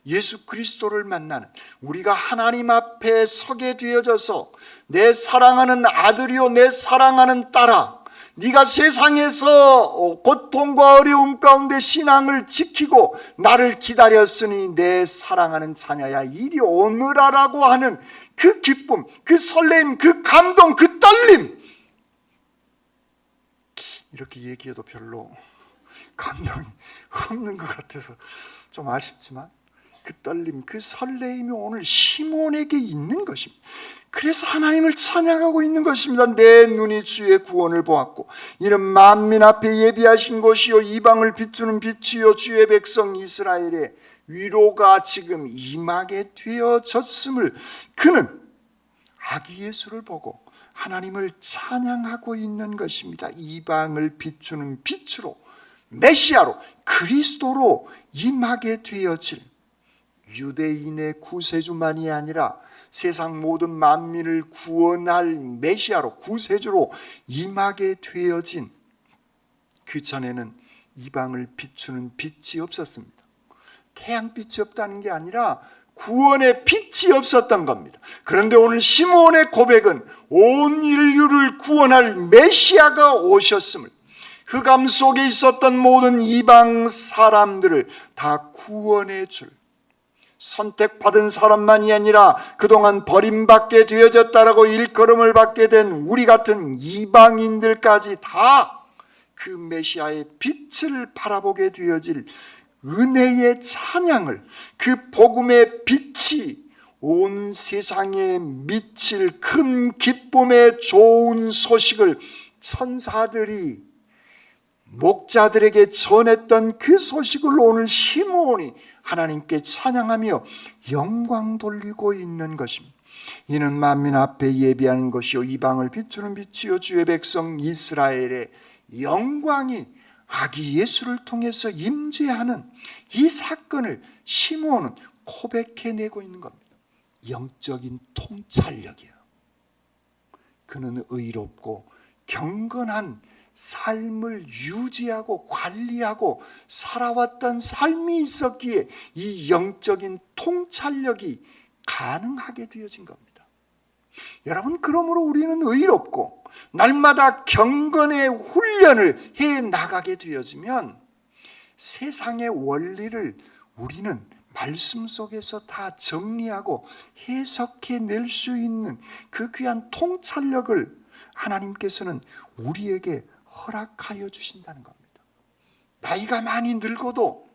예수 그리스도를 만나는 우리가 하나님 앞에 서게 되어져서 내 사랑하는 아들이요 내 사랑하는 딸아, 네가 세상에서 고통과 어려움 가운데 신앙을 지키고 나를 기다렸으니 내 사랑하는 자녀야 이리 오너라라고 하는 그 기쁨, 그 설렘, 그 감동, 그 떨림, 이렇게 얘기해도 별로 감동이 없는 것 같아서 좀 아쉽지만 그 떨림, 그 설레임이 오늘 시몬에게 있는 것입니다. 그래서 하나님을 찬양하고 있는 것입니다. 내 눈이 주의 구원을 보았고 이는 만민 앞에 예비하신 것이요 이방을 비추는 빛이요 주의 백성 이스라엘의 위로가 지금 임하게 되어졌음을 그는 아기 예수를 보고 하나님을 찬양하고 있는 것입니다. 이방을 비추는 빛으로 메시아로 그리스도로 임하게 되어질 유대인의 구세주만이 아니라 세상 모든 만민을 구원할 메시아로 구세주로 임하게 되어진 그 전에는 이방을 비추는 빛이 없었습니다. 태양빛이 없다는 게 아니라 구원의 빛이 없었던 겁니다. 그런데 오늘 시므온의 고백은 온 인류를 구원할 메시아가 오셨음을, 흑암 속에 있었던 모든 이방 사람들을 다 구원해 줄 선택받은 사람만이 아니라 그동안 버림받게 되어졌다라고 일컬음을 받게 된 우리 같은 이방인들까지 다 그 메시아의 빛을 바라보게 되어질 은혜의 찬양을, 그 복음의 빛이 온 세상에 미칠 큰 기쁨의 좋은 소식을 천사들이 목자들에게 전했던 그 소식을 오늘 시므온이 하나님께 찬양하며 영광 돌리고 있는 것입니다. 이는 만민 앞에 예비하는 것이요 이방을 비추는 빛이요 주의 백성 이스라엘의 영광이 아기 예수를 통해서 임재하는 이 사건을 시므온은 고백해내고 있는 겁니다. 영적인 통찰력이에요. 그는 의롭고 경건한 삶을 유지하고 관리하고 살아왔던 삶이 있었기에 이 영적인 통찰력이 가능하게 되어진 겁니다. 여러분, 그러므로 우리는 의롭고 날마다 경건의 훈련을 해 나가게 되어지면 세상의 원리를 우리는 말씀 속에서 다 정리하고 해석해낼 수 있는 그 귀한 통찰력을 하나님께서는 우리에게 허락하여 주신다는 겁니다. 나이가 많이 늙어도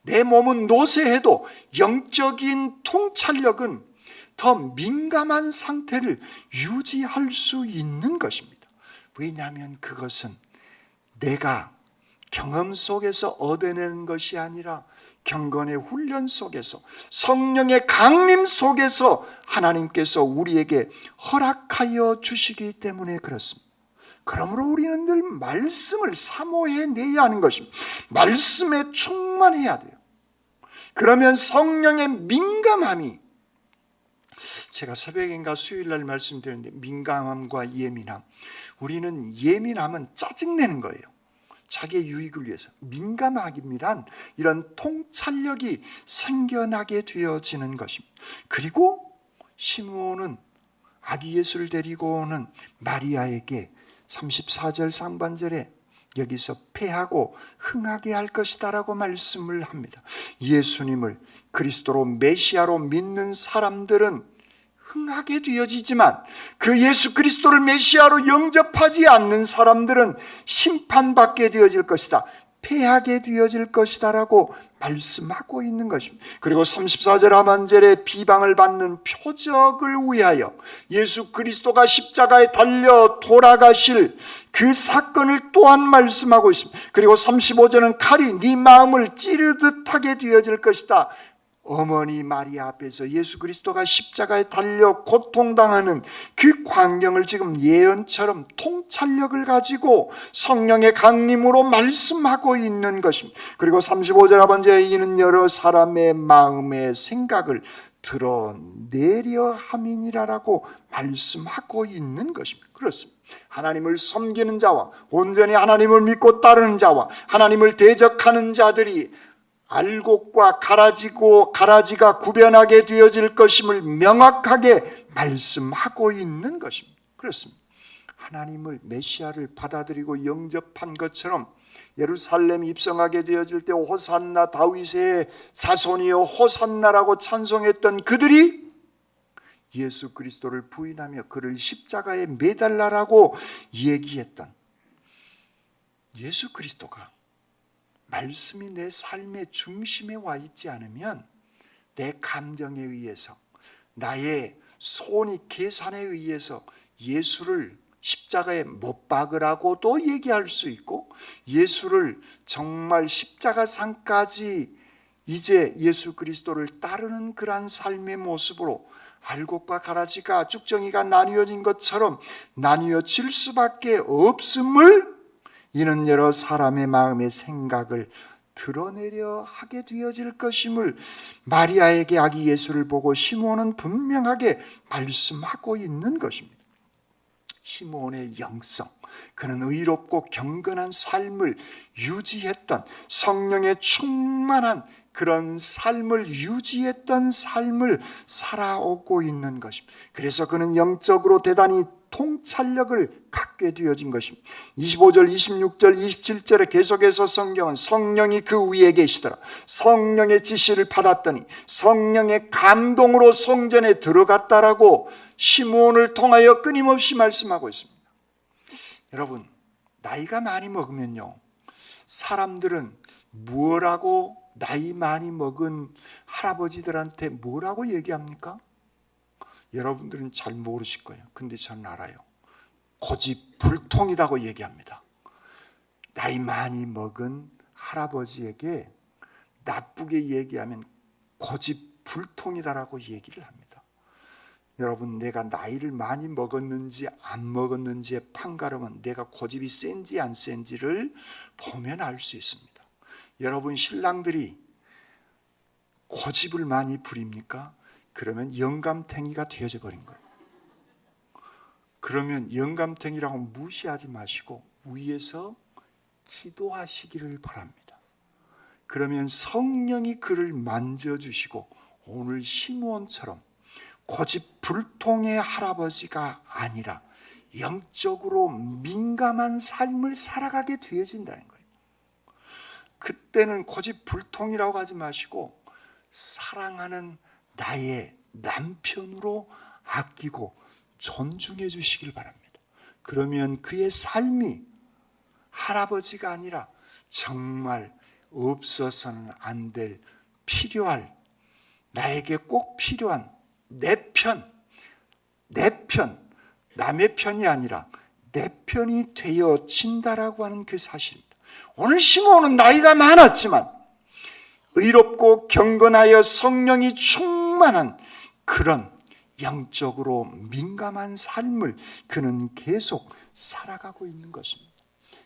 내 몸은 노쇠해도 영적인 통찰력은 더 민감한 상태를 유지할 수 있는 것입니다. 왜냐하면 그것은 내가 경험 속에서 얻어내는 것이 아니라 경건의 훈련 속에서 성령의 강림 속에서 하나님께서 우리에게 허락하여 주시기 때문에 그렇습니다. 그러므로 우리는 늘 말씀을 사모해내야 하는 것입니다. 말씀에 충만해야 돼요. 그러면 성령의 민감함이, 제가 새벽인가 수요일날 말씀드렸는데 민감함과 예민함, 우리는 예민함은 짜증내는 거예요. 자기의 유익을 위해서. 민감함이란 이런 통찰력이 생겨나게 되어지는 것입니다. 그리고 시므온은 아기 예수를 데리고 오는 마리아에게 34절 상반절에 여기서 패하고 흥하게 할 것이다라고 말씀을 합니다. 예수님을 그리스도로 메시아로 믿는 사람들은 흥하게 되어지지만 그 예수 그리스도를 메시아로 영접하지 않는 사람들은 심판받게 되어질 것이다, 패하게 되어질 것이다 라고 말씀하고 있는 것입니다. 그리고 34절 하반절에 비방을 받는 표적을 위하여 예수 그리스도가 십자가에 달려 돌아가실 그 사건을 또한 말씀하고 있습니다. 그리고 35절은 칼이 네 마음을 찌르듯 하게 되어질 것이다. 어머니 마리아 앞에서 예수 그리스도가 십자가에 달려 고통당하는 그 광경을 지금 예언처럼 통찰력을 가지고 성령의 강림으로 말씀하고 있는 것입니다. 그리고 35절 하반절에 이는 여러 사람의 마음의 생각을 드러내려 함이니라라고 말씀하고 있는 것입니다. 그렇습니다. 하나님을 섬기는 자와 온전히 하나님을 믿고 따르는 자와 하나님을 대적하는 자들이 알곡과 가라지가 구별하게 되어질 것임을 명확하게 말씀하고 있는 것입니다. 그렇습니다. 하나님을 메시아를 받아들이고 영접한 것처럼 예루살렘 입성하게 되어질 때 호산나 다윗의 자손이여 호산나라고 찬송했던 그들이 예수 그리스도를 부인하며 그를 십자가에 매달라라고 얘기했던 예수 그리스도가 말씀이 내 삶의 중심에 와 있지 않으면 내 감정에 의해서 나의 손이 계산에 의해서 예수를 십자가에 못 박으라고도 얘기할 수 있고 예수를 정말 십자가상까지 이제 예수 그리스도를 따르는 그러한 삶의 모습으로 알곡과 가라지가 쭉정이가 나뉘어진 것처럼 나뉘어질 수밖에 없음을 이는 여러 사람의 마음의 생각을 드러내려 하게 되어질 것임을 마리아에게 아기 예수를 보고 시므온은 분명하게 말씀하고 있는 것입니다. 시므온의 영성, 그는 의롭고 경건한 삶을 유지했던 성령의 충만한 그런 삶을 유지했던 삶을 살아오고 있는 것입니다. 그래서 그는 영적으로 대단히 통찰력을 갖게 되어진 것입니다. 25절, 26절, 27절에 계속해서 성경은 성령이 그 위에 계시더라, 성령의 지시를 받았더니 성령의 감동으로 성전에 들어갔다라고 시므온을 통하여 끊임없이 말씀하고 있습니다. 여러분, 나이가 많이 먹으면요, 사람들은 뭐라고 나이 많이 먹은 할아버지들한테 뭐라고 얘기합니까? 여러분들은 잘 모르실 거예요. 근데 저는 알아요. 고집불통이라고 얘기합니다. 나이 많이 먹은 할아버지에게 나쁘게 얘기하면 고집불통이다라고 얘기를 합니다. 여러분, 내가 나이를 많이 먹었는지 안 먹었는지의 판가름은 내가 고집이 센지 안 센지를 보면 알 수 있습니다. 여러분, 신랑들이 고집을 많이 부립니까? 그러면 영감탱이가 되어져 버린 거예요. 그러면 영감탱이라고 무시하지 마시고 위에서 기도하시기를 바랍니다. 그러면 성령이 그를 만져주시고 오늘 시므온처럼 고집불통의 할아버지가 아니라 영적으로 민감한 삶을 살아가게 되어진다는 거예요. 그때는 고집불통이라고 하지 마시고 사랑하는 나의 남편으로 아끼고 존중해 주시길 바랍니다. 그러면 그의 삶이 할아버지가 아니라 정말 없어서는 안 될 필요할, 나에게 꼭 필요한 내 편, 남의 편이 아니라 내 편이 되어진다라고 하는 그 사실입니다. 오늘 시므온은 나이가 많았지만 의롭고 경건하여 성령이 충만한 그런 영적으로 민감한 삶을 그는 계속 살아가고 있는 것입니다.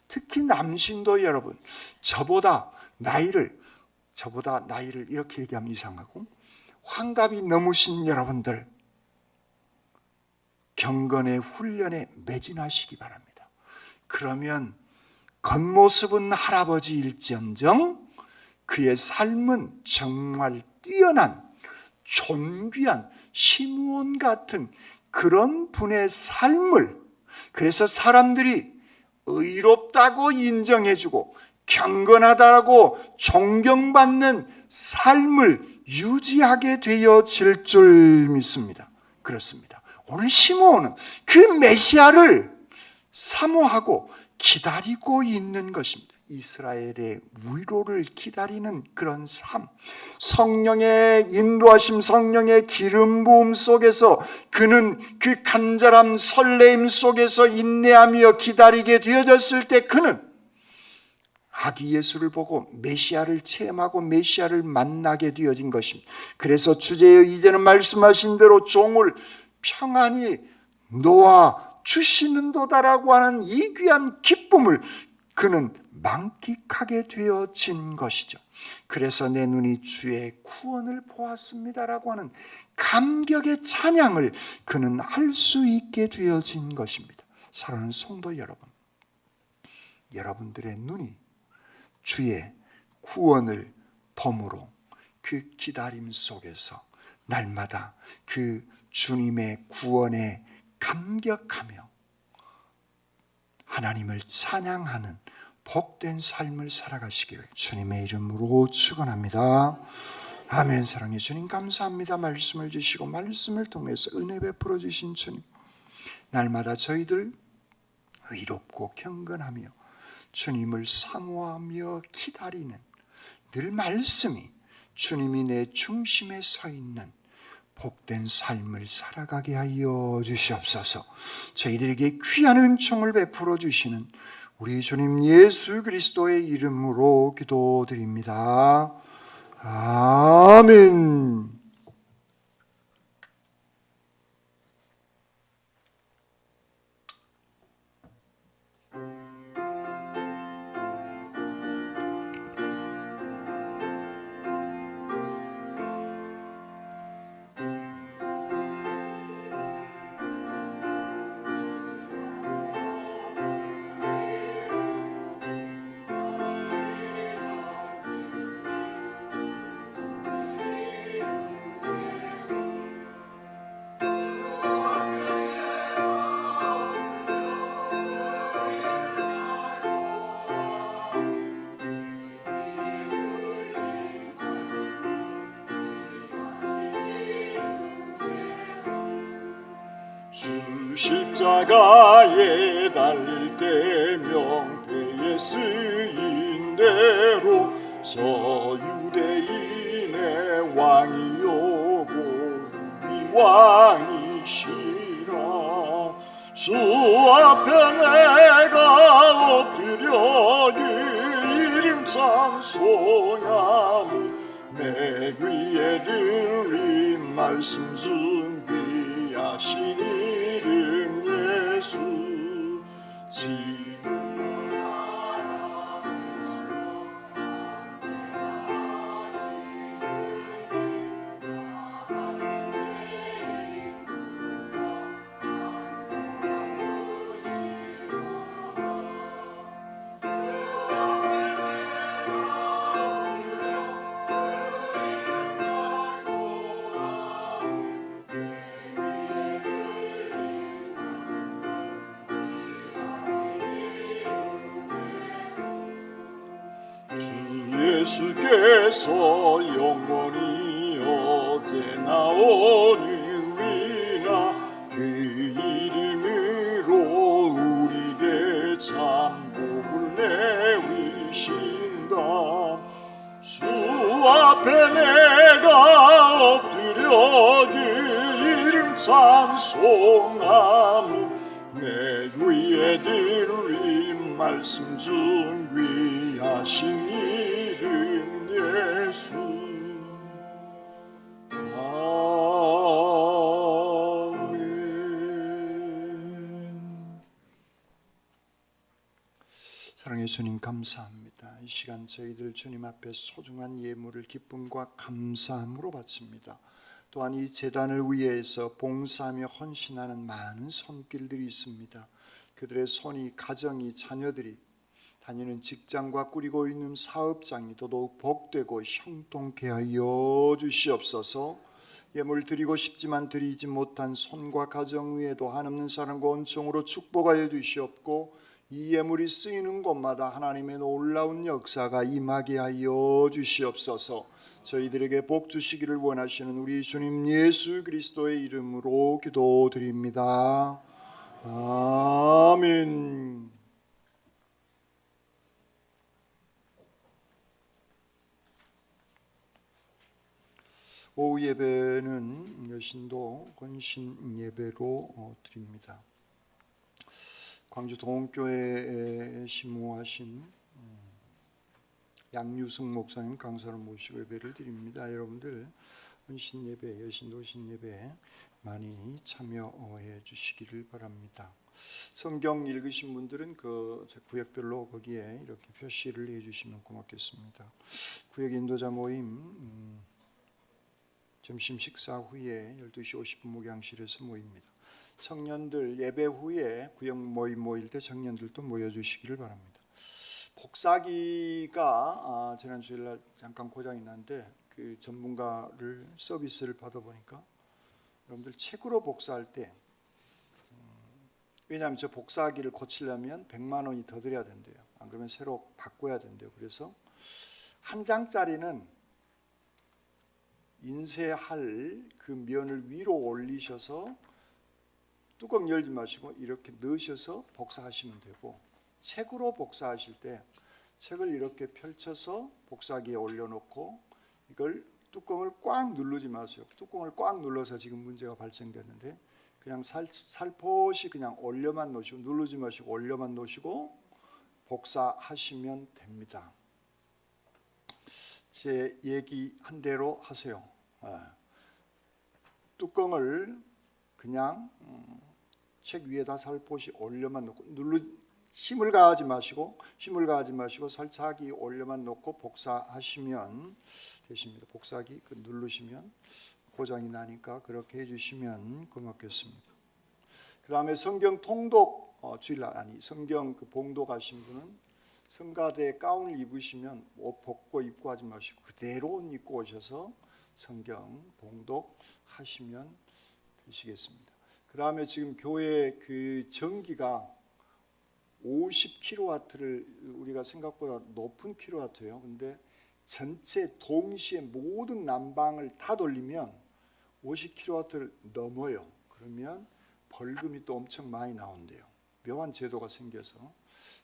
특히 남신도 여러분, 저보다 나이를 이렇게 얘기하면 이상하고 환갑이 넘으신 여러분들, 경건의 훈련에 매진하시기 바랍니다. 그러면 겉모습은 할아버지일지언정 그의 삶은 정말 뛰어난 존귀한 시므온 같은 그런 분의 삶을, 그래서 사람들이 의롭다고 인정해주고 경건하다고 존경받는 삶을 유지하게 되어질 줄 믿습니다. 그렇습니다. 오늘 시므온은 그 메시아를 사모하고 기다리고 있는 것입니다. 이스라엘의 위로를 기다리는 그런 삶, 성령의 인도하심, 성령의 기름 부음 속에서 그는 그 간절함, 설레임 속에서 인내하며 기다리게 되어졌을 때 그는 아기 예수를 보고 메시아를 체험하고 메시아를 만나게 되어진 것입니다. 그래서 주제여 이제는 말씀하신 대로 종을 평안히 놓아 주시는도다라고 하는 이 귀한 기쁨을 그는 만끽하게 되어진 것이죠. 그래서 내 눈이 주의 구원을 보았습니다라고 하는 감격의 찬양을 그는 할 수 있게 되어진 것입니다. 사랑하는 성도 여러분, 여러분들의 눈이 주의 구원을 범으로 그 기다림 속에서 날마다 그 주님의 구원에 감격하며 하나님을 찬양하는 복된 삶을 살아가시기를 주님의 이름으로 축원합니다. 아멘. 사랑해 주님 감사합니다. 말씀을 주시고 말씀을 통해서 은혜 베풀어 주신 주님, 날마다 저희들 의롭고 경건하며 주님을 사모하며 기다리는 늘 말씀이 주님이 내 중심에 서 있는 복된 삶을 살아가게 하여 주시옵소서. 저희들에게 귀한 은총을 베풀어 주시는 우리 주님 예수 그리스도의 이름으로 기도드립니다. 아멘. 십자가에 달릴 때 명패에 쓰인 대로 서유대인의 왕이요 우리 왕이시라. 주 앞에 내가 엎드려 이름 찬송하며 내 귀에 들린 말씀 준비하신 이름 예수. 예수께서 영원히 어제나 오늘이나 그 이름으로 우리에게 참 복을 내리시니 내 위에 드린 말씀 중 귀하신 이름 예수. 사랑의 주님 감사합니다. 이 시간 저희들 주님 앞에 소중한 예물을 기쁨과 감사함으로 바칩니다. 또한 이 제단을 위해서 봉사하며 헌신하는 많은 손길들이 있습니다. 그들의 손이, 가정이, 자녀들이 다니는 직장과 꾸리고 있는 사업장이 더더욱 복되고 형통케 하여 주시옵소서. 예물 드리고 싶지만 드리지 못한 손과 가정 위에도 한없는 사랑과 은총으로 축복하여 주시옵고, 이 예물이 쓰이는 곳마다 하나님의 놀라운 역사가 임하게 하여 주시옵소서. 저희들에게 복 주시기를 원하시는 우리 주님 예수 그리스도의 이름으로 기도드립니다. 아멘. 오후 예배는 여신도 건신 예배로 드립니다. 광주 동교회에 심호하신 양유승 목사님 강사를 모시고 예배를 드립니다. 여러분들 헌신 예배, 여신도 헌신 예배 많이 참여해 주시기를 바랍니다. 성경 읽으신 분들은 그 구역별로 거기에 이렇게 표시를 해 주시면 고맙겠습니다. 구역 인도자 모임 점심 식사 후에 12시 50분 목양실에서 모입니다. 청년들 예배 후에 구역 모임 모일 때 청년들도 모여주시기를 바랍니다. 복사기가 지난 주일날 잠깐 고장이 났는데 그 전문가를 서비스를 받아보니까 여러분들 책으로 복사할 때 왜냐하면 저 복사기를 고치려면 100만 원이 더 들여야 된대요. 안 그러면 새로 바꿔야 된대요. 그래서 한 장짜리는 인쇄할 그 면을 위로 올리셔서 뚜껑 열지 마시고 이렇게 넣으셔서 복사하시면 되고, 책으로 복사하실 때 책을 이렇게 펼쳐서 복사기에 올려놓고 이걸 뚜껑을 꽉 누르지 마세요. 뚜껑을 꽉 눌러서 지금 문제가 발생됐는데 그냥 살포시 그냥 올려만 놓으시고, 누르지 마시고 올려만 놓으시고 복사하시면 됩니다. 제 얘기한 대로 하세요. 뚜껑을 그냥 책 위에다 살포시 올려만 놓고 힘을 가하지 마시고 살짝이 올려만 놓고 복사하시면 되십니다. 복사기 누르시면 고장이 나니까 그렇게 해주시면 고맙겠습니다. 그 다음에 성경 통독 주일날 성경 봉독 하신 분은 성가대 가운을 입으시면 옷 벗고 입고 하지 마시고 그대로 옷 입고 오셔서 성경 봉독 하시면 되시겠습니다. 그 다음에 지금 교회 그 전기가 50kW를 우리가 생각보다 높은 킬로와트예요. 근데 전체 동시에 모든 난방을 다 돌리면 50kW를 넘어요. 그러면 벌금이 또 엄청 많이 나온대요. 묘한 제도가 생겨서.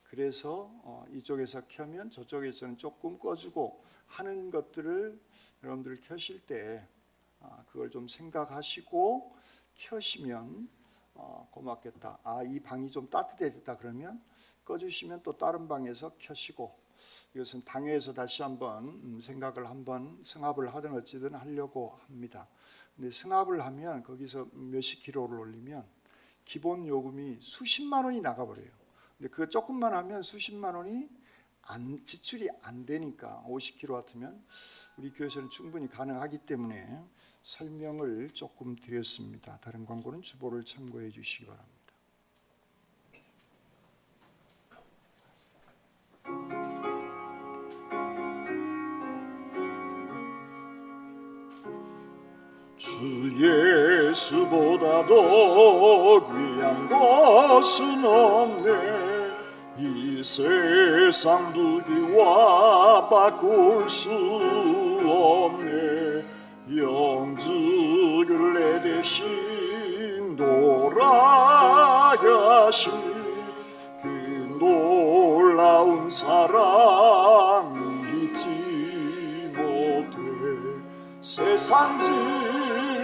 그래서 이쪽에서 켜면 저쪽에서는 조금 꺼주고 하는 것들을 여러분들 켜실 때 그걸 좀 생각하시고 켜시면 고맙겠다. 이 방이 좀 따뜻해졌다 그러면 꺼주시면 또 다른 방에서 켜시고, 이것은 당회에서 다시 한번 생각을 한번 승합을 하든 어찌든 하려고 합니다. 근데 승합을 하면 거기서 몇십 킬로를 올리면 기본 요금이 수십만 원이 나가버려요. 근데 그거 조금만 하면 수십만 원이 지출이 안 되니까 50kW면 우리 교회에서는 충분히 가능하기 때문에 설명을 조금 드렸습니다. 다른 광고는 주보를 참고해 주시기 바랍니다. 주 예수보다도 귀한 것은 없네. 이 세상 누구와 바꿀 수 없네. 영주를 내 대신 돌아가신 그 놀라운 사랑 잊지 못해. 세상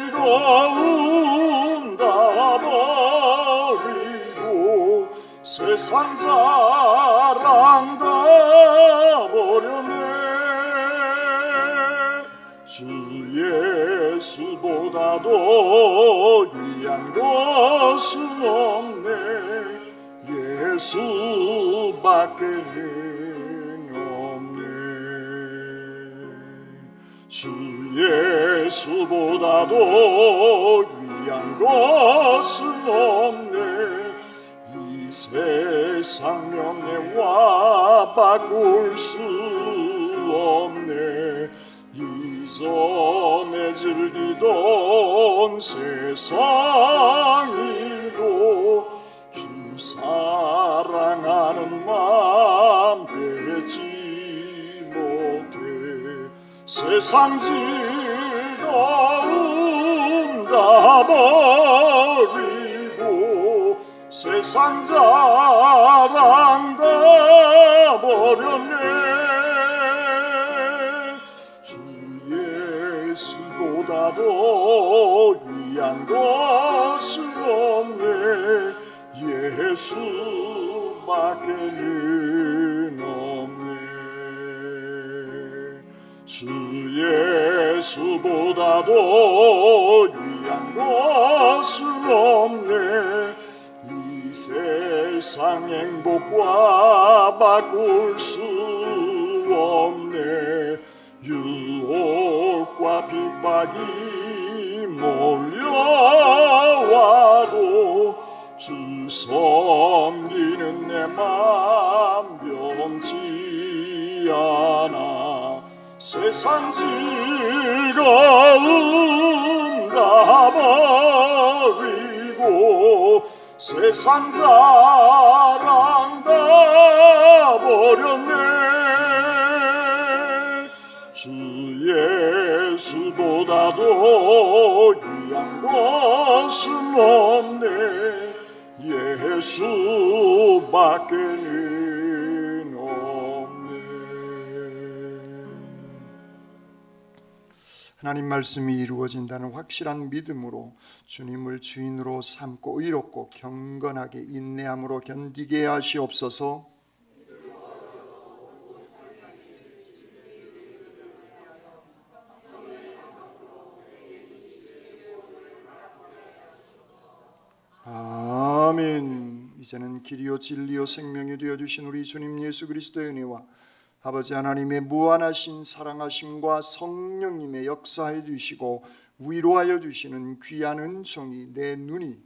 즐거움 다 버리고 세상 자랑 다 버렸네. 주 예수보다도 귀한 것은 없네. 예수밖에는 없네. 주 예수보다도 귀한 것은 없네. 이 세상 명예와 바꿀 수 없네. 이전에 즐기던 세상 일도 주 사랑하는 마음 빼지 못해. 세상 즐거움 다 버리고 세상 자랑 다 버렸네. 주 예수보다도 귀한 것은 없네. 예수밖에는 없네. 주 예수보다도 귀한 것은 없네. 이 세상 행복과 바꿀 수 없네. 유혹과 핍박이 몰려와도 주 섬기는 내 맘 변치 않아. 세상 즐거움 다 버리고 세상 자랑 다 버렸네. 주 예수보다도 귀한 것은 없네. 예수밖에는 없네. 하나님 말씀이 이루어진다는 확실한 믿음으로 주님을 주인으로 삼고 의롭고 경건하게 인내함으로 견디게 하시옵소서. 아멘. 이제는 길이요 진리요 생명이 되어주신 우리 주님 예수 그리스도의 은혜와 아버지 하나님의 무한하신 사랑하심과 성령님의 역사해 주시고 위로하여 주시는 귀한 은총이 내 눈이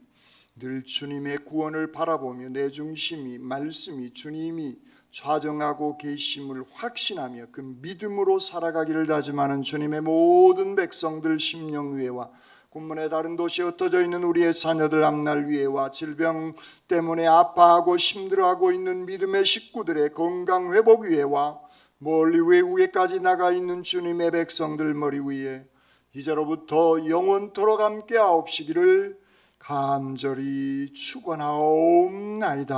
늘 주님의 구원을 바라보며 내 중심이 말씀이 주님이 좌정하고 계심을 확신하며 그 믿음으로 살아가기를 다짐하는 주님의 모든 백성들 심령위에와 군문의 다른 도시에 흩어져 있는 우리의 자녀들 앞날 위에와 질병 때문에 아파하고 힘들어하고 있는 믿음의 식구들의 건강 회복 위에와 멀리 외국에까지 나가 있는 주님의 백성들 머리 위에 이제로부터 영원토록 함께 하옵시기를 간절히 축원하옵나이다.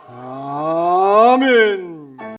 아멘.